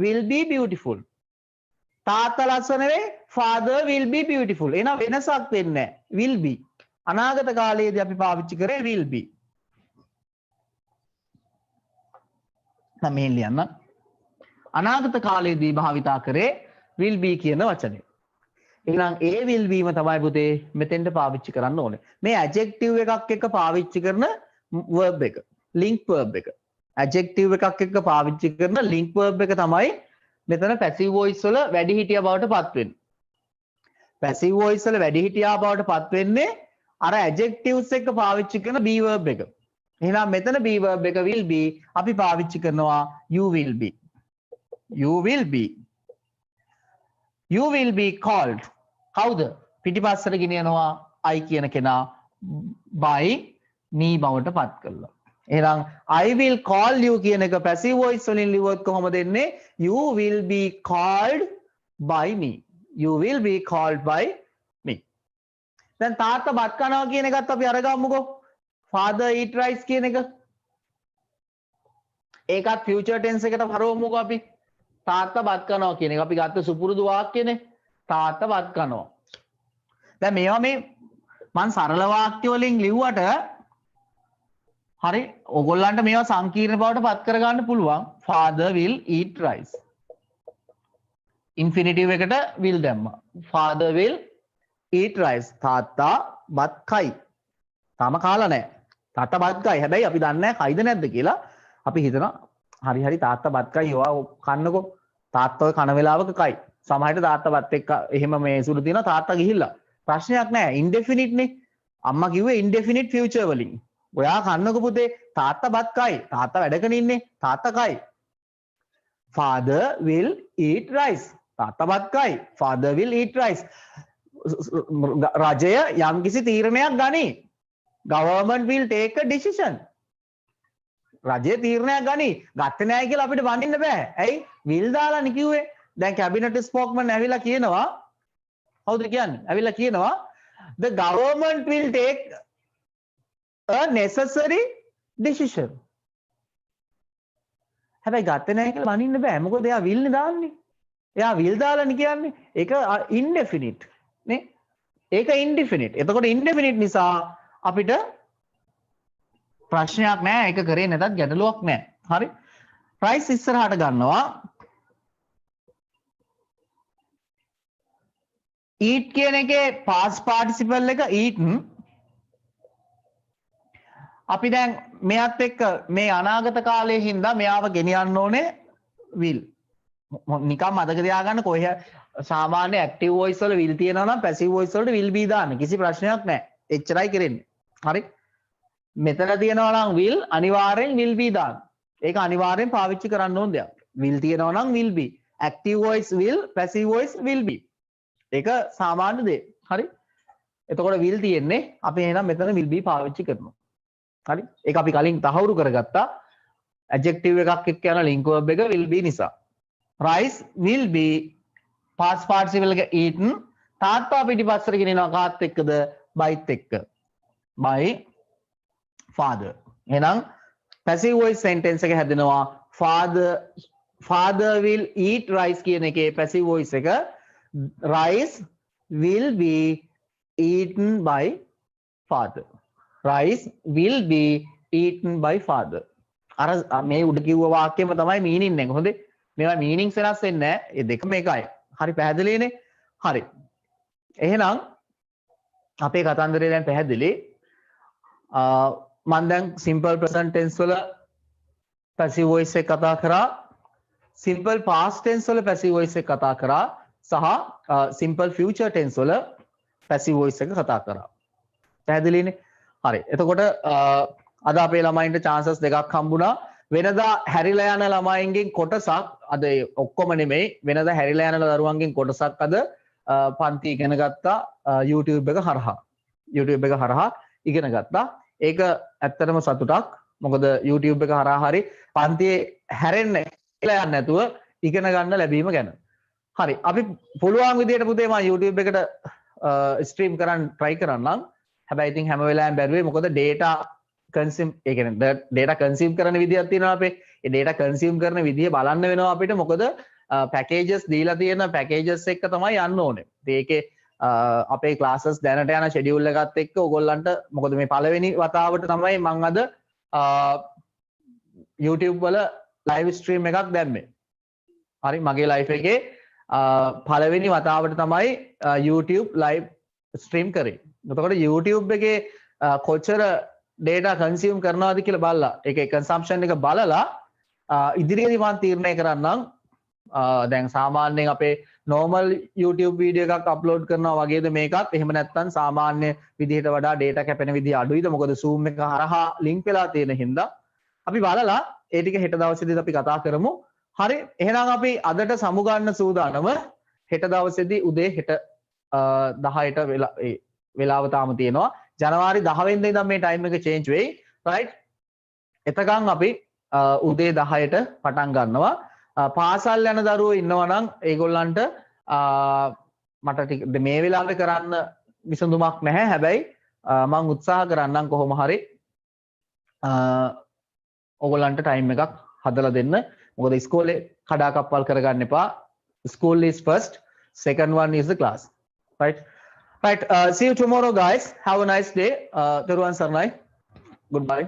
will be beautiful. තාත්තා ලස්සන වෙයි. Father will be beautiful. එහෙනම් වෙනසක් වෙන්නේ නැහැ. will be. අනාගත කාලයේදී අපි පාවිච්චි කරේ will be. නම් මේ ලියන්න. අනාගත කාලයේදී භාවිතා කරේ will be කියන වචනේ. එහෙනම් ඒ will be ම තමයි පුතේ මෙතෙන්ට පාවිච්චි කරන්න ඕනේ. මේ adjective එකක් එක්ක පාවිච්චි කරන verb එක. link verb එක. adjective එකක් එක්ක පාවිච්චි කරන link verb එක තමයි මෙතන passive voice වල වැඩිහිටියා බවට පත් වෙන්නේ. passive voice වල වැඩිහිටියා බවට පත් වෙන්නේ අර adjectives එක්ක පාවිච්චි කරන be verb එක. එහෙනම් මෙතන be verb එක will be අපි පාවිච්චි කරනවා you will be. You will be. You will be called. කවුද? පිටිපස්සට ගෙනියනවා I කියන කෙනා by me බවට පත් කළා. එහෙනම් I will call you කියන එක passive voice වලින් ලිව්වොත් කොහොමද එන්නේ? You will be called by me. You will be called by me. දැන් තාත්තා බත් කනවා කියන එකත් අපි අරගමුකෝ. Father eat rice කියන එක. ඒකත් future tense එකට හරවමුකෝ අපි. තාත්තා බත් කනවා කියන එක අපි ගත්ත සුපුරුදු වාක්‍යනේ. තාත්තා බත් කනවා. දැන් මේවා මේ මං සරල වාක්‍ය වලින් ලිව්වට හරි ඔයගොල්ලන්ට මේවා සංකීර්ණ බවට පත් කරගන්න පුළුවන්. Father will eat rice. infinitive එකට will දැම්මා. Father will eat rice. තාත්තා බත් කයි. තාම කාලා නැහැ. තාත්තා බත් කයි. හැබැයි අපි දන්නේ නැහැ කයිද නැද්ද කියලා. අපි හිතනවා හරි තාත්තා බත් කයි. ඔයා කන්නකෝ. තාත්තා ඔය කන වෙලාවක කයි. සමහරට තාත්තා බත් එක්ක එහෙම මේ සුළු තියෙනවා තාත්තා ගිහිල්ලා. ප්‍රශ්නයක් නැහැ. indefinite නේ. අම්මා කිව්වේ indefinite future වලින්. ඔයා කන්නකෝ පුතේ. තාත්තා බත් කයි. තාත්තා වැඩකන ඉන්නේ. තාත්තා කයි. Father will eat rice. තාත්තා බත් කයි. Father will eat rice. රජය යම්කිසි තීරණයක් ගනී. Government will take a decision. රජය තීරණයක් ගනී. ගත්තේ නැහැ කියලා අපිට වඳින්න බෑ. ඇයි? will දාලානේ කිව්වේ. දැන් කැබිනට් ස්පෝක්මන් ඇවිල්ලා කියනවා කවුද කියන්නේ? ඇවිල්ලා කියනවා the government will take a necessary decision. හැබැයි ගත්තේ නැහැ කියලා වඳින්න බෑ. මොකද එයා will නේ දාන්නේ. එයා will දාලානේ කියන්නේ. ඒක indefinite නේ. ඒක indefinite. එතකොට indefinite නිසා අපිට ප්‍රශ්නයක් නෑ. ඒක කරේ නැතත් ගැටලුවක් නෑ. හරි. price ඉස්සරහට ගන්නවා. eat කියන එකේ past participle එක eaten. අපි දැන් මෙයත් එක්ක මේ අනාගත කාලයේ හින්දා මෙයාව ගෙනියන්න ඕනේ will. නිකම් මතක තියාගන්න කොහේ සාමාන්‍ය active voice වල will තියෙනවා නම් passive voice වලට will be දාන්න. කිසි ප්‍රශ්නයක් නැහැ. එච්චරයි කරන්නේ. හරි. මෙතන තියෙනවා නම් will අනිවාර්යෙන් will be දාන්න. ඒක අනිවාර්යෙන් පාවිච්චි කරන්න ඕන දෙයක්. will තියෙනවා නම් will be. active voice will, passive voice will be. ඒක සාමාන්‍ය දේ. හරි. එතකොට will තියෙන්නේ අපි එහෙනම් මෙතන will be පාවිච්චි කරනවා. හරි. ඒක අපි කලින් තහවුරු කරගත්තා. adjective එකක් එක්ක යන link verb එක will be නිසා. rice will be past participle එක eaten. තාත්තා පිටිපස්සට ගෙනිනවා කාත් එක්කද? byත් එක්ක. by father. එහෙනම් passive voice sentence එක හැදෙනවා father will eat rice කියන එකේ passive voice එක rice will be eaten by father. Rice will be eaten by father. අර මේ උඩ කිව්ව වාක්‍යෙම තමයි මීනින් එක. හොඳේ. මේවා මීනින්ග්ස් වෙනස් වෙන්නේ නැහැ. ඒ දෙකම එකයි. හරි පැහැදිලිනේ? හරි. එහෙනම් අපේ කතන්දරේ දැන් පැහැදිලි. මම දැන් simple present tense වල passive voice එක කතා කරා. simple past tense වල passive voice එක කතා කරා. සහ simple future tense වල passive voice එක කතා කරා. පැහැදිලිනේ? හරි. එතකොට අද අපේ ළමයින්ට chances දෙකක් හම්බුණා. වෙනදා හැරිලා යන ළමයින්ගෙන් කොටසක් අද ඔක්කොම නෙමෙයි වෙනදා හැරිලා යන දරුවන්ගෙන් කොටසක් අද පන්ති ඉගෙන ගත්තා YouTube එක හරහා. YouTube එක හරහා ඉගෙන ගත්තා. ඒක ඇත්තටම සතුටක්. මොකද YouTube එක හරහා හරි පන්තියේ හැරෙන්නේ කියලා යන්නේ නැතුව ඉගෙන ගන්න ලැබීම ගැන. හරි. අපි පුළුවන් විදියට පුතේ මම YouTube එකට ස්ට්‍රීම් කරන්න try කරන්නම්. හැබැයි ඉතින් හැම වෙලාවෙම බැරුවේ මොකද data consume ඒ කියන්නේ data consume කරන විදියක් තියෙනවා අපේ. ඒ data consume කරන විදිය බලන්න වෙනවා අපිට. මොකද packages දීලා තියෙන packages එක්ක තමයි යන්න ඕනේ. ඉතින් ඒකේ අපේ classes දැනට යන schedule එකත් එක්ක ඔයගොල්ලන්ට මොකද මේ පළවෙනි වතාවට තමයි මම අද YouTube වල live stream එකක් දැම්මේ. හරි මගේ live එකේ පළවෙනි වතාවට තමයි YouTube live stream කරේ. එතකොට YouTube එකේ කොච්චර data consume කරනවාද කියලා බලලා ඒකේ consumption එක බලලා ඉදිරියේදී මම තීරණය කරන්නම් දැන් සාමාන්‍යයෙන් අපේ normal YouTube වීඩියෝ එකක් අප්ලෝඩ් කරනවා වගේද මේකත් එහෙම නැත්නම් සාමාන්‍ය විදිහට වඩා data කැපෙන විදිය අඩුයිද මොකද Zoom එක හරහා link වෙලා තියෙන හින්දා අපි බලලා ඒ ටික හෙට දවසේදී අපි කතා කරමු. හරි එහෙනම් අපි අදට සමු ගන්න සූදානම හෙට දවසේදී උදේ හෙට 10ට වෙලාව තාම තියෙනවා. ජනවාරි 10 වෙනිදා ඉඳන් මේ ටයිම් එක චේන්ජ් වෙයි. රයිට්. එතකන් අපි උදේ 10ට පටන් ගන්නවා. පාසල් යන දරුවෝ ඉන්නවා නම් ඒගොල්ලන්ට මට මේ වෙලාවේ කරන්න විසඳුමක් නැහැ. හැබැයි මම උත්සාහ කරන්නම් කොහොම හරි ඕගොල්ලන්ට ටයිම් එකක් හදලා දෙන්න. මොකද ඉස්කෝලේ කඩාකප්පල් කරගන්න එපා. School is first, second one is the class. Right? Right. See you tomorrow, guys. Have a nice day. Teruwan Sarnai. Goodbye.